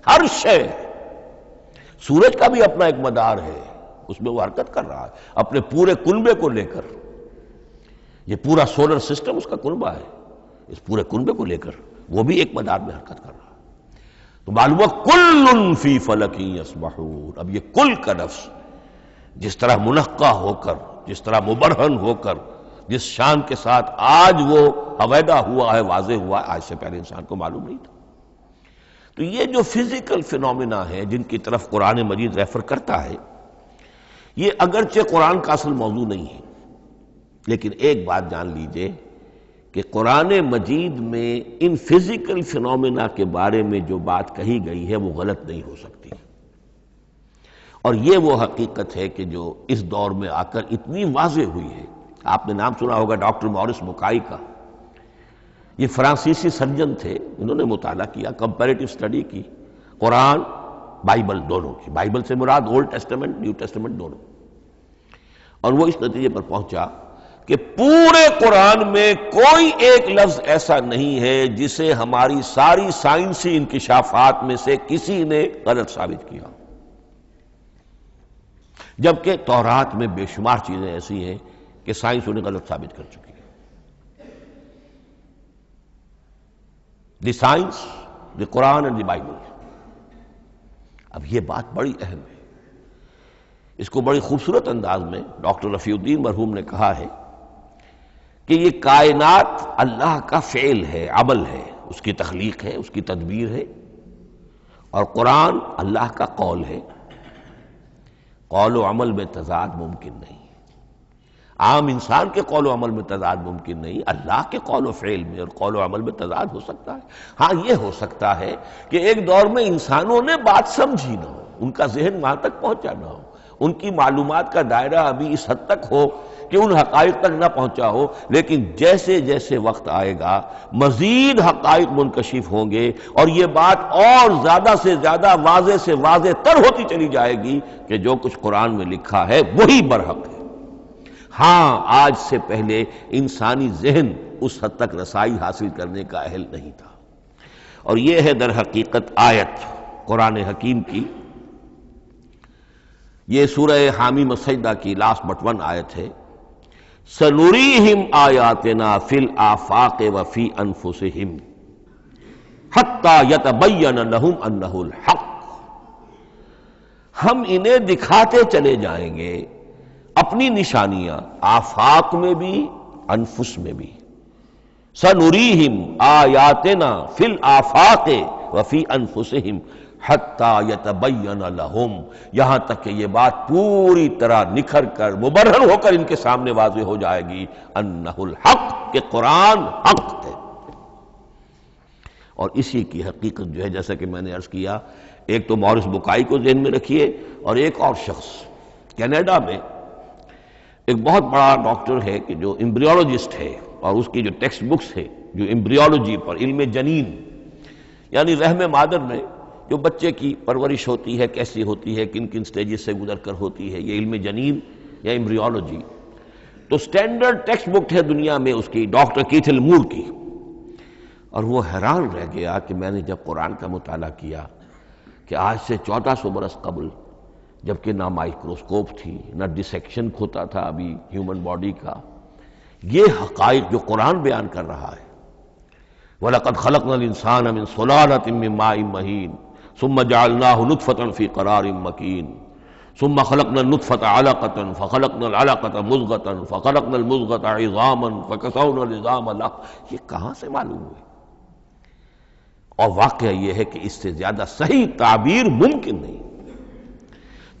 ہر شے۔ سورج کا بھی اپنا ایک مدار ہے، اس میں وہ حرکت کر رہا ہے اپنے پورے کنبے کو لے کر، یہ پورا سولر سسٹم اس کا کنبہ ہے، اس پورے کنبے کو لے کر وہ بھی ایک مدار میں حرکت کر رہا ہے۔ تو معلوم ہوا کل فی فلک یسبحون۔ اب یہ کل کا لفظ جس طرح منقع ہو کر، جس طرح مبرہن ہو کر، جس شان کے ساتھ آج وہ حویدا ہوا ہے، واضح ہوا ہے، آج سے پہلے انسان کو معلوم نہیں تھا۔ تو یہ جو فزیکل فینومینا ہے جن کی طرف قرآن مجید ریفر کرتا ہے، یہ اگرچہ قرآن کا اصل موضوع نہیں ہے، لیکن ایک بات جان لیجئے کہ قرآن مجید میں ان فزیکل فینومینا کے بارے میں جو بات کہی گئی ہے وہ غلط نہیں ہو سکتی، اور یہ وہ حقیقت ہے کہ جو اس دور میں آ کر اتنی واضح ہوئی ہے۔ آپ نے نام سنا ہوگا ڈاکٹر مورس مکائی کا، یہ فرانسیسی سرجن تھے، انہوں نے مطالعہ کیا، کمپیریٹو سٹڈی کی قرآن بائبل دونوں کی، بائبل سے مراد اولڈ ٹیسٹمنٹ نیو ٹیسٹمنٹ دونوں، اور وہ اس نتیجے پر پہنچا کہ پورے قرآن میں کوئی ایک لفظ ایسا نہیں ہے جسے ہماری ساری سائنسی انکشافات میں سے کسی نے غلط ثابت کیا، جبکہ تورات میں بے شمار چیزیں ایسی ہیں کہ سائنس انہیں غلط ثابت کر چکی ہے۔ The science, the Quran and the Bible. اب یہ بات بڑی اہم ہے، اس کو بڑی خوبصورت انداز میں ڈاکٹر رفیع الدین مرحوم نے کہا ہے کہ یہ کائنات اللہ کا فعل ہے، عمل ہے، اس کی تخلیق ہے، اس کی تدبیر ہے، اور قرآن اللہ کا قول ہے۔ قول و عمل میں تضاد ممکن نہیں، عام انسان کے قول و عمل میں تضاد ممکن نہیں، اللہ کے قول و فعل میں اور قول و عمل میں تضاد ہو سکتا ہے۔ ہاں یہ ہو سکتا ہے کہ ایک دور میں انسانوں نے بات سمجھی نہ ہو، ان کا ذہن وہاں تک پہنچا نہ ہو، ان کی معلومات کا دائرہ ابھی اس حد تک ہو کہ ان حقائق تک نہ پہنچا ہو، لیکن جیسے جیسے وقت آئے گا مزید حقائق منکشف ہوں گے اور یہ بات اور زیادہ سے زیادہ واضح سے واضح تر ہوتی چلی جائے گی کہ جو کچھ قرآن میں لکھا ہے وہی برحق ہے۔ ہاں آج سے پہلے انسانی ذہن اس حد تک رسائی حاصل کرنے کا اہل نہیں تھا، اور یہ ہے در حقیقت آیت قرآن حکیم کی۔ یہ سورہ حامیم السجدہ کی لاسٹ بٹ ون آیت ہے، سنریہم آیاتنا فی الآفاق وفی انفسہم حتی یتبین لہم انہ الحق۔ ہم انہیں دکھاتے چلے جائیں گے اپنی نشانیاں آفاق میں بھی انفس میں بھی. سنریہم آیاتنا فی الآفاق وفی انفسہم حتی یتبین لہم، یہاں تک کہ یہ بات پوری طرح نکھر کر مبرہن ہو کر ان کے سامنے واضح ہو جائے گی انہ الحق، کہ قرآن حق ہے. اور اسی کی حقیقت جو ہے، جیسا کہ میں نے عرض کیا، ایک تو مورس بکائی کو ذہن میں رکھیے، اور ایک اور شخص کینیڈا میں ایک بہت بڑا ڈاکٹر ہے کہ جو امبریولوجسٹ ہے، اور اس کی جو ٹیکسٹ بکس ہے جو امبریولوجی پر، علم جنین، یعنی رحم مادر میں جو بچے کی پرورش ہوتی ہے، کیسی ہوتی ہے، کن کن سٹیجز سے گزر کر ہوتی ہے، یہ علم جنین یا امبریولوجی، تو سٹینڈرڈ ٹیکسٹ بک ہے دنیا میں اس کی، ڈاکٹر کیتھل مور کی. اور وہ حیران رہ گیا کہ میں نے جب قرآن کا مطالعہ کیا کہ آج سے 1400 برس قبل، جبکہ نہ مائکروسکوپ تھی، نہ ڈسیکشن ہوتا تھا ابھی ہیومن باڈی کا، یہ حقائق جو قرآن بیان کر رہا ہے، وَلَقَدْ خَلَقْنَا الْإِنسَانَ مِنْ صُلَالَةٍ مِّن مَّاءٍ مَّهِينٍ ثُمَّ جَعَلْنَاهُ نُطْفَةً فِي قَرَارٍ مَّكِينٍ ثُمَّ خَلَقْنَا النُّطْفَةَ عَلَقَةً فَخَلَقْنَا الْعَلَقَةَ مُضْغَةً فَخَلَقْنَا الْمُضْغَةَ عِظَامًا فَكَسَوْنَا الْعِظَامَ لَحْمًا. یہ کہاں سے معلوم ہوئے؟ اور واقعہ یہ ہے کہ اس سے زیادہ صحیح تعبیر ممکن نہیں.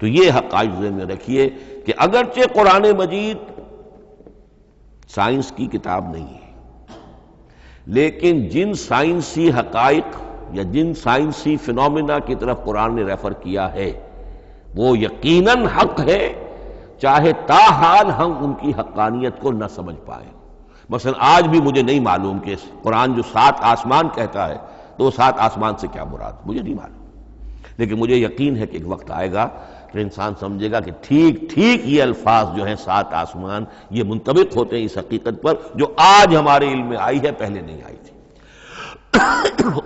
تو یہ حقائق ذہن میں رکھیے کہ اگرچہ قرآن مجید سائنس کی کتاب نہیں ہے، لیکن جن سائنسی حقائق یا جن سائنسی فنومینا کی طرف قرآن نے ریفر کیا ہے وہ یقیناً حق ہے، چاہے تاحال ہم ان کی حقانیت کو نہ سمجھ پائیں. مثلا آج بھی مجھے نہیں معلوم کہ قرآن جو 7 آسمان کہتا ہے تو وہ 7 آسمان سے کیا مراد، مجھے نہیں معلوم، لیکن مجھے یقین ہے کہ ایک وقت آئے گا کہ انسان سمجھے گا کہ ٹھیک ٹھیک یہ الفاظ جو ہیں 7 آسمان، یہ منطبق ہوتے ہیں اس حقیقت پر جو آج ہمارے علم میں آئی ہے، پہلے نہیں آئی تھی.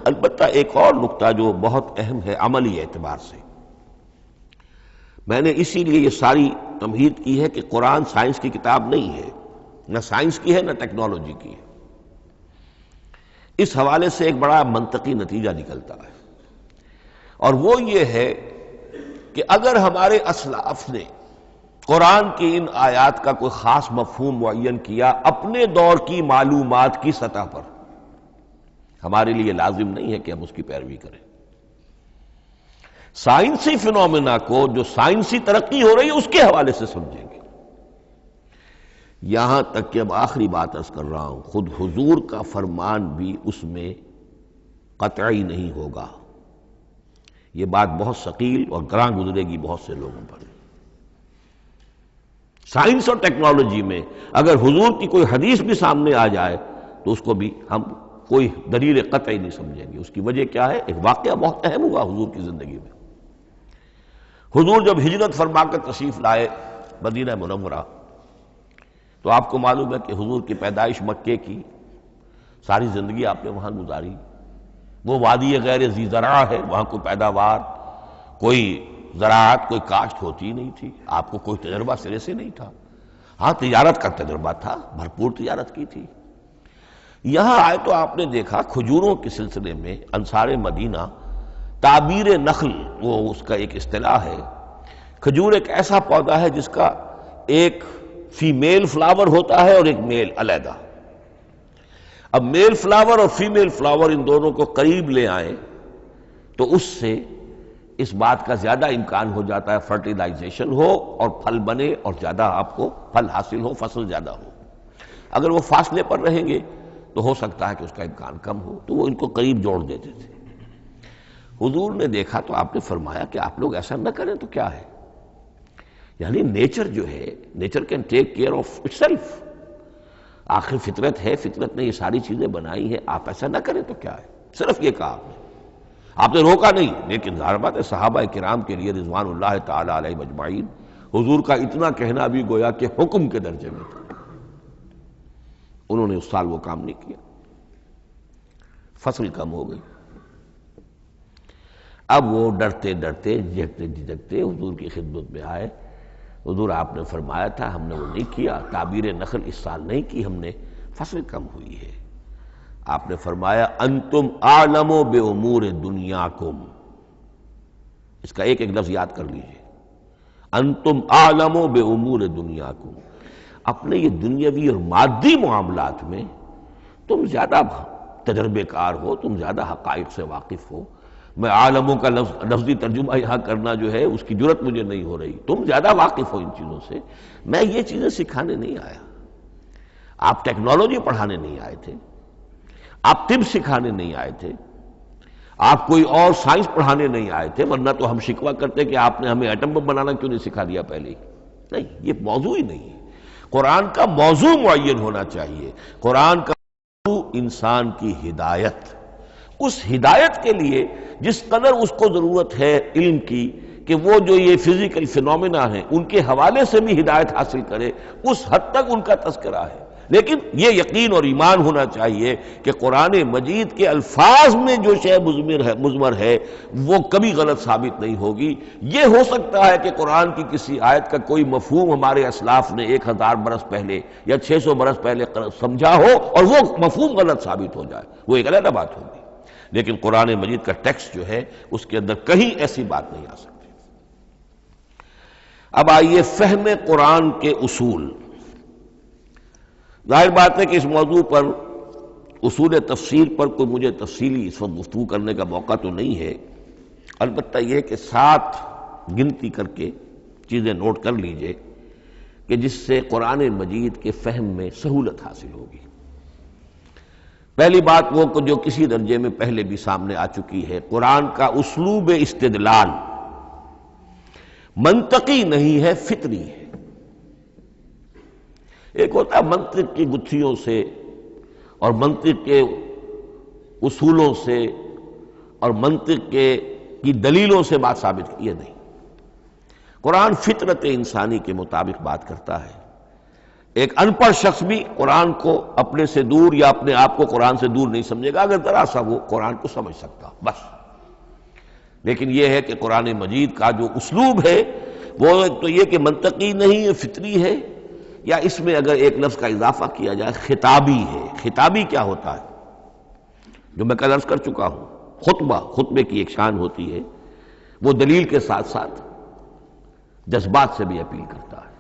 البتہ ایک اور نقطہ جو بہت اہم ہے عملی اعتبار سے، میں نے اسی لیے یہ ساری تمہید کی ہے کہ قرآن سائنس کی کتاب نہیں ہے، نہ سائنس کی ہے نہ ٹیکنالوجی کی ہے. اس حوالے سے ایک بڑا منطقی نتیجہ نکلتا ہے، اور وہ یہ ہے کہ اگر ہمارے اسلاف نے قرآن کی ان آیات کا کوئی خاص مفہوم معین کیا اپنے دور کی معلومات کی سطح پر، ہمارے لیے لازم نہیں ہے کہ ہم اس کی پیروی کریں. سائنسی فنومینا کو جو سائنسی ترقی ہو رہی ہے اس کے حوالے سے سمجھیں گے. یہاں تک کہ اب آخری بات عرض کر رہا ہوں، خود حضور کا فرمان بھی اس میں قطعی نہیں ہوگا. یہ بات بہت ثقیل اور گراں گزرے گی بہت سے لوگوں پر. سائنس اور ٹیکنالوجی میں اگر حضور کی کوئی حدیث بھی سامنے آ جائے تو اس کو بھی ہم کوئی دلیل قطعی نہیں سمجھیں گے. اس کی وجہ کیا ہے؟ ایک واقعہ بہت اہم ہوا حضور کی زندگی میں. حضور جب ہجرت فرما کر تشریف لائے مدینہ منورہ، تو آپ کو معلوم ہے کہ حضور کی پیدائش مکے کی، ساری زندگی آپ نے وہاں گزاری. وہ وادی غیر ذی زرع ہے، وہاں کوئی پیداوار، کوئی زراعت، کوئی کاشت ہوتی ہی نہیں تھی. آپ کو کوئی تجربہ سرے سے نہیں تھا. ہاں تجارت کا تجربہ تھا، بھرپور تجارت کی تھی. یہاں آئے تو آپ نے دیکھا کھجوروں کے سلسلے میں انصار مدینہ تعبیر نخل، وہ اس کا ایک اصطلاح ہے. کھجور ایک ایسا پودا ہے جس کا ایک فیمیل فلاور ہوتا ہے اور ایک میل علیحدہ. اب میل فلاور اور فیمیل فلاور ان دونوں کو قریب لے آئیں تو اس سے اس بات کا زیادہ امکان ہو جاتا ہے فرٹیلائزیشن ہو اور پھل بنے اور زیادہ آپ کو پھل حاصل ہو، فصل زیادہ ہو. اگر وہ فاصلے پر رہیں گے تو ہو سکتا ہے کہ اس کا امکان کم ہو، تو وہ ان کو قریب جوڑ دیتے تھے. حضور نے دیکھا تو آپ نے فرمایا کہ آپ لوگ ایسا نہ کریں تو کیا ہے، یعنی نیچر جو ہے، nature can take care of it self. آخر فطرت ہے، فطرت نے یہ ساری چیزیں بنائی ہیں، آپ ایسا نہ کریں تو کیا ہے. صرف یہ کہا آپ نے روکا نہیں. لیکن ظاہر بات ہے صحابہ کرام کے لیے رضوان اللہ تعالی علیہ مجمعین حضور کا اتنا کہنا بھی گویا کہ حکم کے درجے میں تھا. انہوں نے اس سال وہ کام نہیں کیا، فصل کم ہو گئی. اب وہ ڈرتے ڈرتے جھجکتے جھجکتے حضور کی خدمت میں آئے. حضور آپ نے فرمایا تھا ہم نے وہ نہیں کیا، تعبیر نخل اس سال نہیں کی ہم نے، فصل کم ہوئی ہے. آپ نے فرمایا انتم اعلم بامور دنیاکم. اس کا ایک ایک لفظ یاد کر لیجئے. انتم اعلم بامور دنیاکم، اپنے یہ دنیاوی اور مادی معاملات میں تم زیادہ تجربے کار ہو، تم زیادہ حقائق سے واقف ہو۔ میں عالموں کا لفظی ترجمہ یہاں کرنا جو ہے اس کی جرت مجھے نہیں ہو رہی، تم زیادہ واقف ہو ان چیزوں سے، میں یہ چیزیں سکھانے نہیں آیا۔ آپ ٹیکنالوجی پڑھانے نہیں آئے تھے، آپ طب سکھانے نہیں آئے تھے، آپ کوئی اور سائنس پڑھانے نہیں آئے تھے، ورنہ تو ہم شکوہ کرتے کہ آپ نے ہمیں ایٹم بم بنانا کیوں نہیں سکھا دیا پہلے ہی۔ نہیں، یہ موضوع ہی نہیں ہے۔ قرآن کا موضوع معین ہونا چاہیے۔ قرآن کا موضوع انسان کی ہدایت، اس ہدایت کے لیے جس قدر اس کو ضرورت ہے علم کی کہ وہ جو یہ فزیکل فینومینا ہیں ان کے حوالے سے بھی ہدایت حاصل کرے، اس حد تک ان کا تذکرہ ہے۔ لیکن یہ یقین اور ایمان ہونا چاہیے کہ قرآن مجید کے الفاظ میں جو شے مضمر ہے وہ کبھی غلط ثابت نہیں ہوگی۔ یہ ہو سکتا ہے کہ قرآن کی کسی آیت کا کوئی مفہوم ہمارے اسلاف نے 1000 برس پہلے یا 600 برس پہلے سمجھا ہو اور وہ مفہوم غلط ثابت ہو جائے، وہ ایک علیحدہ بات ہوگی، لیکن قرآن مجید کا ٹیکسٹ جو ہے اس کے اندر کہیں ایسی بات نہیں آ سکتی۔ اب آئیے فہم قرآن کے اصول۔ ظاہر بات ہے کہ اس موضوع پر اصول تفسیر پر کوئی مجھے تفصیلی اس وقت گفتگو کرنے کا موقع تو نہیں ہے، البتہ یہ کہ 7 گنتی کر کے چیزیں نوٹ کر لیجئے کہ جس سے قرآن مجید کے فہم میں سہولت حاصل ہوگی۔ پہلی بات وہ جو کسی درجے میں پہلے بھی سامنے آ چکی ہے، قرآن کا اسلوب استدلال منطقی نہیں ہے، فطری ہے۔ ایک ہوتا ہے منطق کی گتھیوں سے اور منطق کے اصولوں سے اور منطق کی دلیلوں سے بات ثابت کی، یہ نہیں۔ قرآن فطرت انسانی کے مطابق بات کرتا ہے۔ ایک ان پڑھ شخص بھی قرآن کو اپنے سے دور یا اپنے آپ کو قرآن سے دور نہیں سمجھے گا اگر ذرا سا وہ قرآن کو سمجھ سکتا بس۔ لیکن یہ ہے کہ قرآن مجید کا جو اسلوب ہے وہ ایک تو یہ کہ منطقی نہیں ہے، فطری ہے، یا اس میں اگر ایک لفظ کا اضافہ کیا جائے خطابی ہے۔ خطابی کیا ہوتا ہے؟ جو میں کل عرض کر چکا ہوں، خطبے کی ایک شان ہوتی ہے، وہ دلیل کے ساتھ ساتھ جذبات سے بھی اپیل کرتا ہے،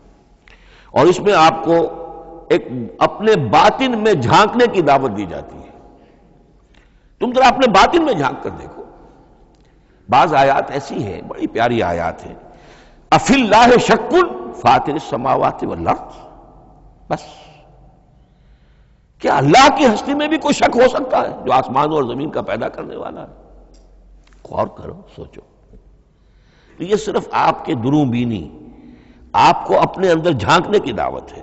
اور اس میں آپ کو ایک اپنے باطن میں جھانکنے کی دعوت دی جاتی ہے۔ تم ذرا اپنے باطن میں جھانک کر دیکھو۔ بعض آیات ایسی ہیں، بڑی پیاری آیات ہیں، افی اللہ شک فاطر السماوات والارض، بس کیا اللہ کی ہستی میں بھی کوئی شک ہو سکتا ہے جو آسمان اور زمین کا پیدا کرنے والا ہے؟ غور کرو، سوچو۔ یہ صرف آپ کے دروں بینی، آپ کو اپنے اندر جھانکنے کی دعوت ہے۔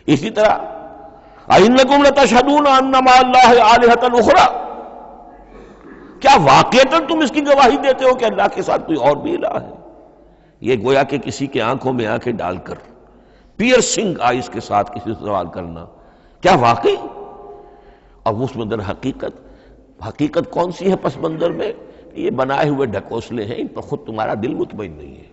اسی طرح اَإِنَّكُمْ لَتَشْهَدُونَ أَنَّ مَعَ اللَّهِ آلِهَةً أُخْرَىٰ، کیا واقعتاً تم اس کی گواہی دیتے ہو کہ اللہ کے ساتھ کوئی اور بھی الہ ہے؟ یہ گویا کہ کسی کے آنکھوں میں آنکھیں ڈال کر پیئرسنگ آئیز کے ساتھ کسی سے سوال کرنا، کیا واقعی؟ اور اس مندر حقیقت کون سی ہے پس منظر میں؟ یہ بنائے ہوئے ڈھکوسلے ہیں، ان پر خود تمہارا دل مطمئن نہیں ہے۔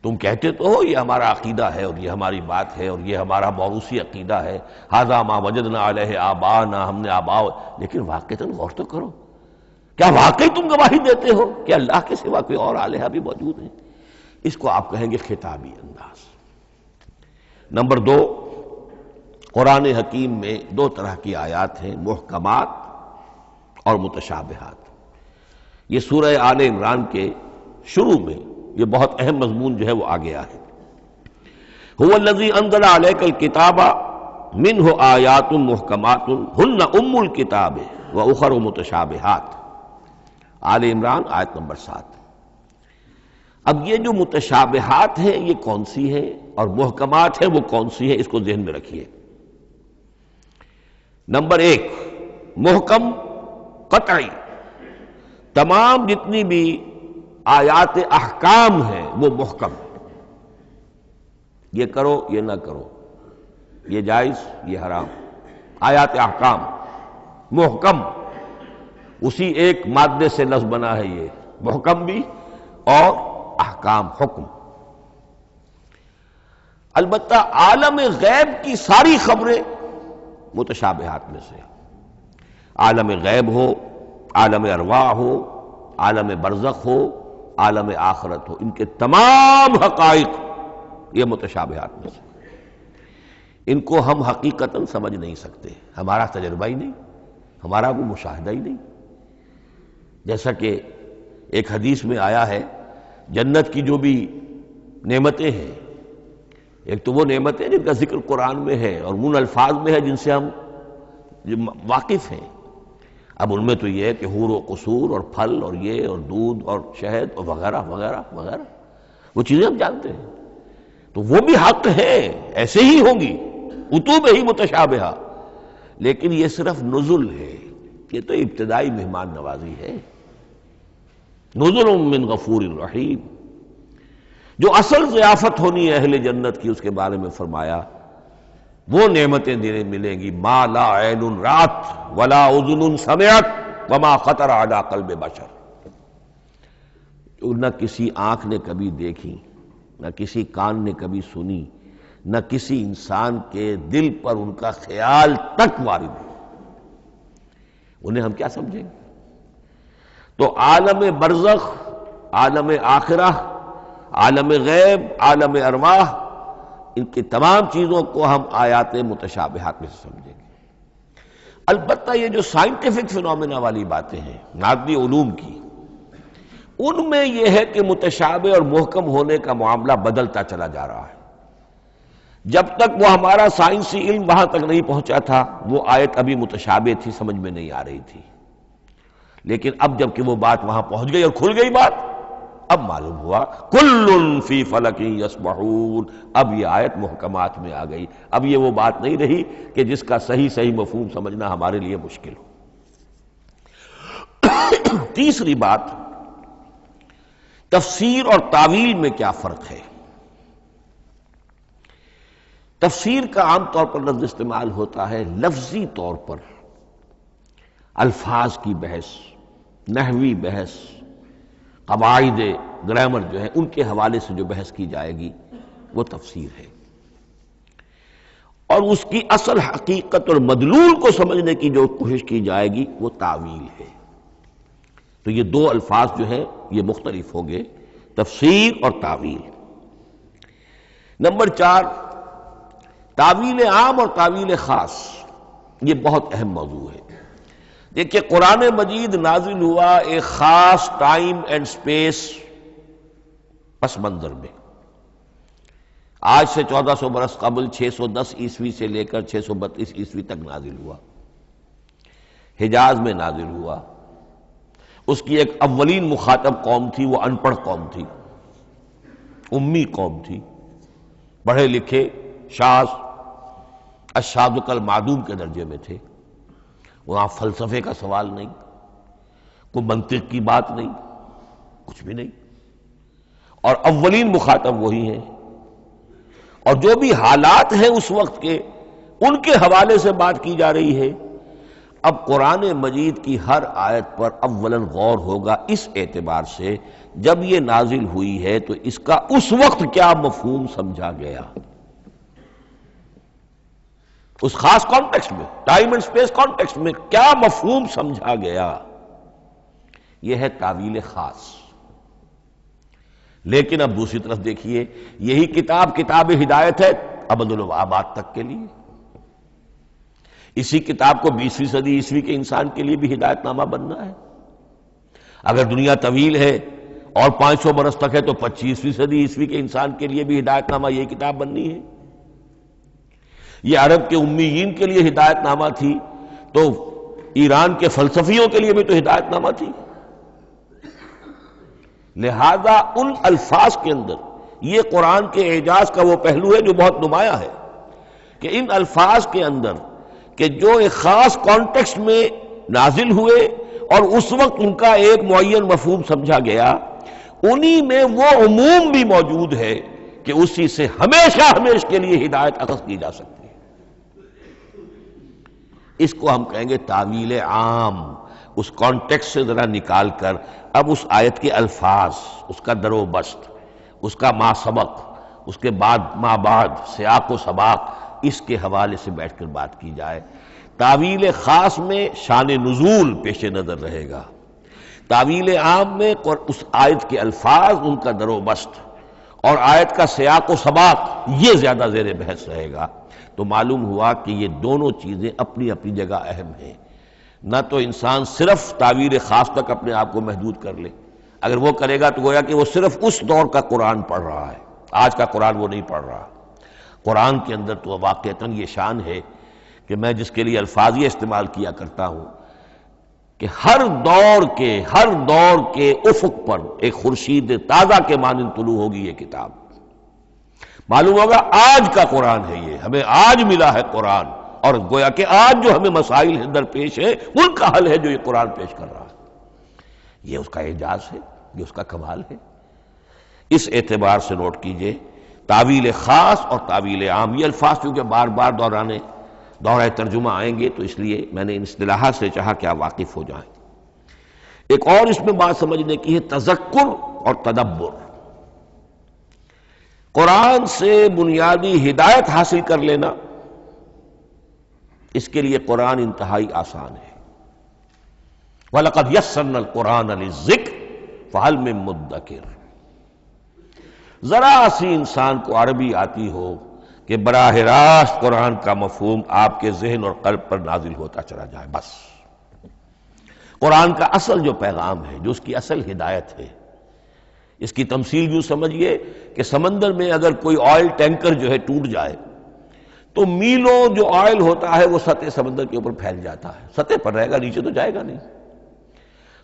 تم کہتے تو ہو یہ ہمارا عقیدہ ہے اور یہ ہماری بات ہے اور یہ ہمارا موروثی عقیدہ ہے، ھذا ما وجدنا علیہ آباءنا، ہم نے آباء، لیکن واقعتاً غور تو کرو، کیا واقعی تم گواہی دیتے ہو کہ اللہ کے سوا کوئی اور الہ بھی موجود ہے؟ اس کو آپ کہیں گے خطابی انداز۔ نمبر 2، قرآن حکیم میں 2 طرح کی آیات ہیں، محکمات اور متشابہات۔ یہ سورہ آل عمران کے شروع میں یہ بہت اہم مضمون جو ہے وہ آ گیا ہے۔ هو الذی انزل علیک الکتاب منہ آیات محکمات ہن ام الکتاب واخر متشابہات، آل عمران آیت نمبر 7۔ اب یہ جو متشابہات ہیں یہ کون سی ہیں اور محکمات ہیں وہ کون سی ہیں، اس کو ذہن میں رکھیے۔ نمبر 1، محکم قطعی، تمام جتنی بھی آیات احکام ہیں وہ محکم ہیں، یہ کرو یہ نہ کرو، یہ جائز یہ حرام، آیات احکام محکم، اسی ایک مادے سے لفظ بنا ہے یہ محکم بھی اور احکام حکم۔ البتہ عالم غیب کی ساری خبریں متشابہات میں سے، عالم غیب ہو، عالم ارواح ہو، عالم برزخ ہو، عالم آخرت ہو، ان کے تمام حقائق یہ متشابہات میں سے، ان کو ہم حقیقتاً سمجھ نہیں سکتے، ہمارا تجربہ ہی نہیں، ہمارا کوئی مشاہدہ ہی نہیں۔ جیسا کہ ایک حدیث میں آیا ہے، جنت کی جو بھی نعمتیں ہیں، ایک تو وہ نعمتیں جن کا ذکر قرآن میں ہے اور ان الفاظ میں ہے جن سے ہم واقف ہیں۔ اب ان میں تو یہ ہے کہ حور و قصور اور پھل اور یہ اور دودھ اور شہد اور وغیرہ وغیرہ وغیرہ، وہ چیزیں ہم جانتے ہیں، تو وہ بھی حق ہے، ایسے ہی ہوں گی، اتوب ہی متشابہہ، لیکن یہ صرف نزل ہے، یہ تو ابتدائی مہمان نوازی ہے۔ نزل من غفور رحیم، جو اصل ضیافت ہونی ہے اہل جنت کی، اس کے بارے میں فرمایا وہ نعمتیں ملیں گی ما لا عین رات ولا اذن سمعت وما خطر علی قلب بشر، جو نہ کسی آنکھ نے کبھی دیکھی، نہ کسی کان نے کبھی سنی، نہ کسی انسان کے دل پر ان کا خیال تک وارد ہو، انہیں ہم کیا سمجھیں گے؟ تو عالم برزخ، عالم آخرہ، عالم غیب، عالم ارواح، ان کی تمام چیزوں کو ہم آیات متشابہات میں سے سمجھیں گے۔ البتہ یہ جو سائنٹیفک فینومینا والی باتیں ہیں مادی علوم کی، ان میں یہ ہے کہ متشابہ اور محکم ہونے کا معاملہ بدلتا چلا جا رہا ہے۔ جب تک وہ ہمارا سائنسی علم وہاں تک نہیں پہنچا تھا، وہ آیت ابھی متشابہ تھی، سمجھ میں نہیں آ رہی تھی، لیکن اب جب کہ وہ بات وہاں پہنچ گئی اور کھل گئی بات، اب معلوم ہوا کل فی فلک یسبحون، اب یہ آیت محکمات میں آ گئی، اب یہ وہ بات نہیں رہی کہ جس کا صحیح مفہوم سمجھنا ہمارے لیے مشکل ہو۔ تیسری بات، تفسیر اور تعویل میں کیا فرق ہے؟ تفسیر کا عام طور پر لفظ استعمال ہوتا ہے لفظی طور پر، الفاظ کی بحث، نحوی بحث، قواعد گرامر جو ہے ان کے حوالے سے جو بحث کی جائے گی وہ تفسیر ہے، اور اس کی اصل حقیقت اور مدلول کو سمجھنے کی جو کوشش کی جائے گی وہ تعویل ہے۔ تو یہ دو الفاظ جو ہیں یہ مختلف ہوں گے، تفسیر اور تعویل۔ نمبر 4، تعویل عام اور تعویل خاص، یہ بہت اہم موضوع ہے۔ دیکھیے قرآن مجید نازل ہوا ایک خاص ٹائم اینڈ سپیس پس منظر میں، آج سے 1400 برس قبل 610 عیسوی سے لے کر 632 عیسوی تک نازل ہوا، حجاز میں نازل ہوا۔ اس کی ایک اولین مخاطب قوم تھی، وہ ان پڑھ قوم تھی، امی قوم تھی، پڑھے لکھے شاذ الشاذ کالمعدوم کے درجے میں تھے، وہاں فلسفے کا سوال نہیں، کوئی منطق کی بات نہیں، کچھ بھی نہیں، اور اولین مخاطب وہی ہیں، اور جو بھی حالات ہیں اس وقت کے ان کے حوالے سے بات کی جا رہی ہے۔ اب قرآن مجید کی ہر آیت پر اولاً غور ہوگا اس اعتبار سے جب یہ نازل ہوئی ہے تو اس کا اس وقت کیا مفہوم سمجھا گیا، اس خاص کانٹیکسٹ میں، ٹائم اینڈ سپیس کانٹیکسٹ میں کیا مفہوم سمجھا گیا، یہ ہے تعویل خاص۔ لیکن اب دوسری طرف دیکھیے، یہی کتاب ہدایت ہے ابد الآباد تک کے لیے، اسی کتاب کو 20ویں صدی عیسوی کے انسان کے لیے بھی ہدایت نامہ بننا ہے۔ اگر دنیا طویل ہے اور 500 برس تک ہے تو 25ویں صدی عیسوی کے انسان کے لیے بھی ہدایت نامہ یہی کتاب بننی ہے۔ یہ عرب کے امیین کے لیے ہدایت نامہ تھی تو ایران کے فلسفیوں کے لیے بھی تو ہدایت نامہ تھی۔ لہذا ان الفاظ کے اندر یہ قرآن کے اعجاز کا وہ پہلو ہے جو بہت نمایاں ہے کہ ان الفاظ کے اندر کہ جو ایک خاص کانٹیکسٹ میں نازل ہوئے اور اس وقت ان کا ایک معین مفہوم سمجھا گیا، انہی میں وہ عموم بھی موجود ہے کہ اسی سے ہمیشہ کے لیے ہدایت اخذ کی جا سکتی ہے۔ اس کو ہم کہیں گے تعویل عام، اس کانٹیکسٹ سے ذرا نکال کر اب اس آیت کے الفاظ، اس کا در و بست، اس کا ما سبق، اس کے بعد ما بعد، سیاق و سباق، اس کے حوالے سے بیٹھ کر بات کی جائے۔ تعویل خاص میں شان نزول پیش نظر رہے گا، تعویل عام میں اس آیت کے الفاظ، ان کا در و بست اور آیت کا سیاق و سباق یہ زیادہ زیر بحث رہے گا۔ تو معلوم ہوا کہ یہ دونوں چیزیں اپنی اپنی جگہ اہم ہیں۔ نہ تو انسان صرف تعویل خاص تک اپنے آپ کو محدود کر لے، اگر وہ کرے گا تو گویا کہ وہ صرف اس دور کا قرآن پڑھ رہا ہے، آج کا قرآن وہ نہیں پڑھ رہا۔ قرآن کے اندر تو واقعتاً یہ شان ہے کہ میں جس کے لیے الفاظ یہ استعمال کیا کرتا ہوں کہ ہر دور کے افق پر ایک خورشید تازہ کے مانند طلوع ہوگی یہ کتاب۔ معلوم ہوگا آج کا قرآن ہے، یہ ہمیں آج ملا ہے قرآن، اور گویا کہ آج جو ہمیں مسائل اندر پیش ہے ان کا حل ہے جو یہ قرآن پیش کر رہا ہے۔ یہ اس کا اعجاز ہے، یہ اس کا کمال ہے۔ اس اعتبار سے نوٹ کیجئے تعویل خاص اور تعویل عام، یہ الفاظ کیونکہ بار بار دورہ ترجمہ آئیں گے تو اس لیے میں نے ان اصطلاحات سے چاہا کہ آپ واقف ہو جائیں۔ ایک اور اس میں بات سمجھنے کی ہے تذکر اور تدبر۔ قرآن سے بنیادی ہدایت حاصل کر لینا، اس کے لیے قرآن انتہائی آسان ہے۔ وَلَقَدْ يَسَّرْنَا الْقُرْآنَ لِلذِّكْرِ فَهَلْ مِن مُدَّكِرٍ۔ ذرا سی انسان کو عربی آتی ہو کہ براہ راست قرآن کا مفہوم آپ کے ذہن اور قلب پر نازل ہوتا چلا جائے، بس قرآن کا اصل جو پیغام ہے، جو اس کی اصل ہدایت ہے، اس کی تمثیل یوں سمجھیے کہ سمندر میں اگر کوئی آئل ٹینکر جو ہے ٹوٹ جائے تو میلوں جو آئل ہوتا ہے وہ سطح سمندر کے اوپر پھیل جاتا ہے، سطح پر رہے گا، نیچے تو جائے گا نہیں۔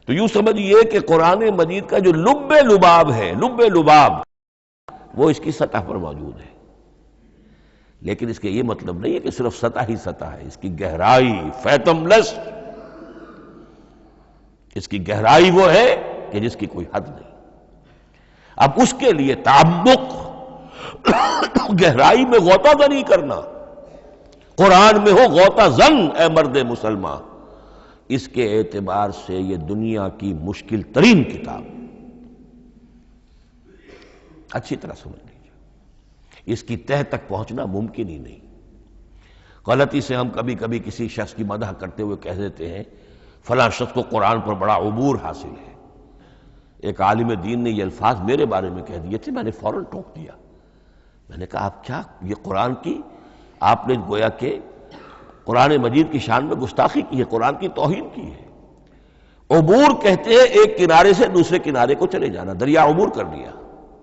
تو یوں سمجھیے کہ قرآن مجید کا جو لب لباب ہے، لب لباب وہ اس کی سطح پر موجود ہے، لیکن اس کے یہ مطلب نہیں ہے کہ صرف سطح ہی سطح ہے، اس کی گہرائی فیتم لس، اس کی گہرائی وہ ہے کہ جس کی کوئی حد نہیں۔ اب اس کے لیے تعمق، گہرائی میں غوطہ زنی کرنا، قرآن میں ہو غوطہ زن اے مرد مسلمان، اس کے اعتبار سے یہ دنیا کی مشکل ترین کتاب، اچھی طرح سمجھ لیجیے، اس کی تہ تک پہنچنا ممکن ہی نہیں۔ غلطی سے ہم کبھی کبھی کسی شخص کی مدح کرتے ہوئے کہہ دیتے ہیں فلاں شخص کو قرآن پر بڑا عبور حاصل ہے۔ ایک عالم دین نے یہ الفاظ میرے بارے میں کہہ دیے تھے، میں نے فوراً ٹوک دیا۔ میں نے کہا آپ کیا، یہ قرآن کی آپ نے گویا کہ قرآن مجید کی شان میں گستاخی کی ہے، قرآن کی توہین کی ہے۔ عبور کہتے ہیں ایک کنارے سے دوسرے کنارے کو چلے جانا، دریا عبور کر لیا،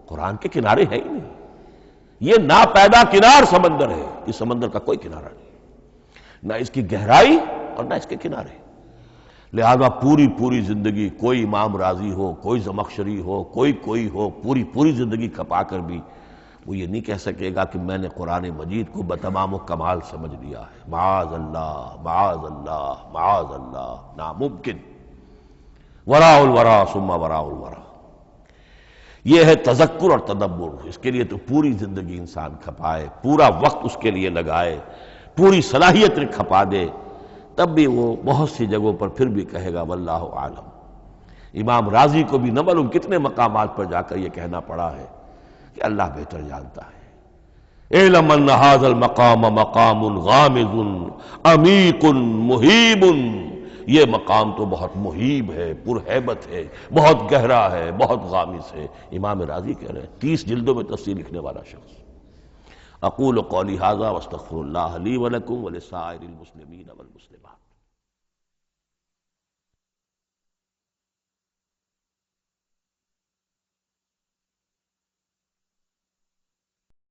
قرآن کے کنارے ہے ہی نہیں، یہ ناپیدا کنار سمندر ہے، اس سمندر کا کوئی کنارہ نہیں، نہ اس کی گہرائی اور نہ اس کے کنارے۔ لہذا پوری زندگی کوئی امام راضی ہو، کوئی زمخشری ہو، کوئی ہو، پوری زندگی کھپا کر بھی وہ یہ نہیں کہہ سکے گا کہ میں نے قرآن مجید کو بتمام و کمال سمجھ لیا ہے۔ معاذ اللہ، معاذ اللہ، معاذ اللہ، ناممکن۔ وراء الورا ثم وراء الورا، یہ ہے تذکر اور تدبر۔ اس کے لیے تو پوری زندگی انسان کھپائے، پورا وقت اس کے لیے لگائے، پوری صلاحیت کھپا دے، تب بھی وہ بہت سی جگہوں پر پھر بھی کہے گا واللہ عالم۔ امام رازی کو بھی نہ معلوم کتنے مقامات پر جا کر یہ کہنا پڑا ہے کہ اللہ بہتر جانتا ہے۔ اعلم ان ھذا المقام مقام غامض عمیق محیب، یہ مقام تو بہت محیب ہے، پرہیبت ہے، بہت گہرا ہے، بہت غامض ہے۔ امام رازی کہہ رہے ہیں، 30 جلدوں میں تفسیر لکھنے والا شخص۔ اقول قولی ھذا واستغفر اللہ لی ولکم ولسائر المسلمین والمسلمات۔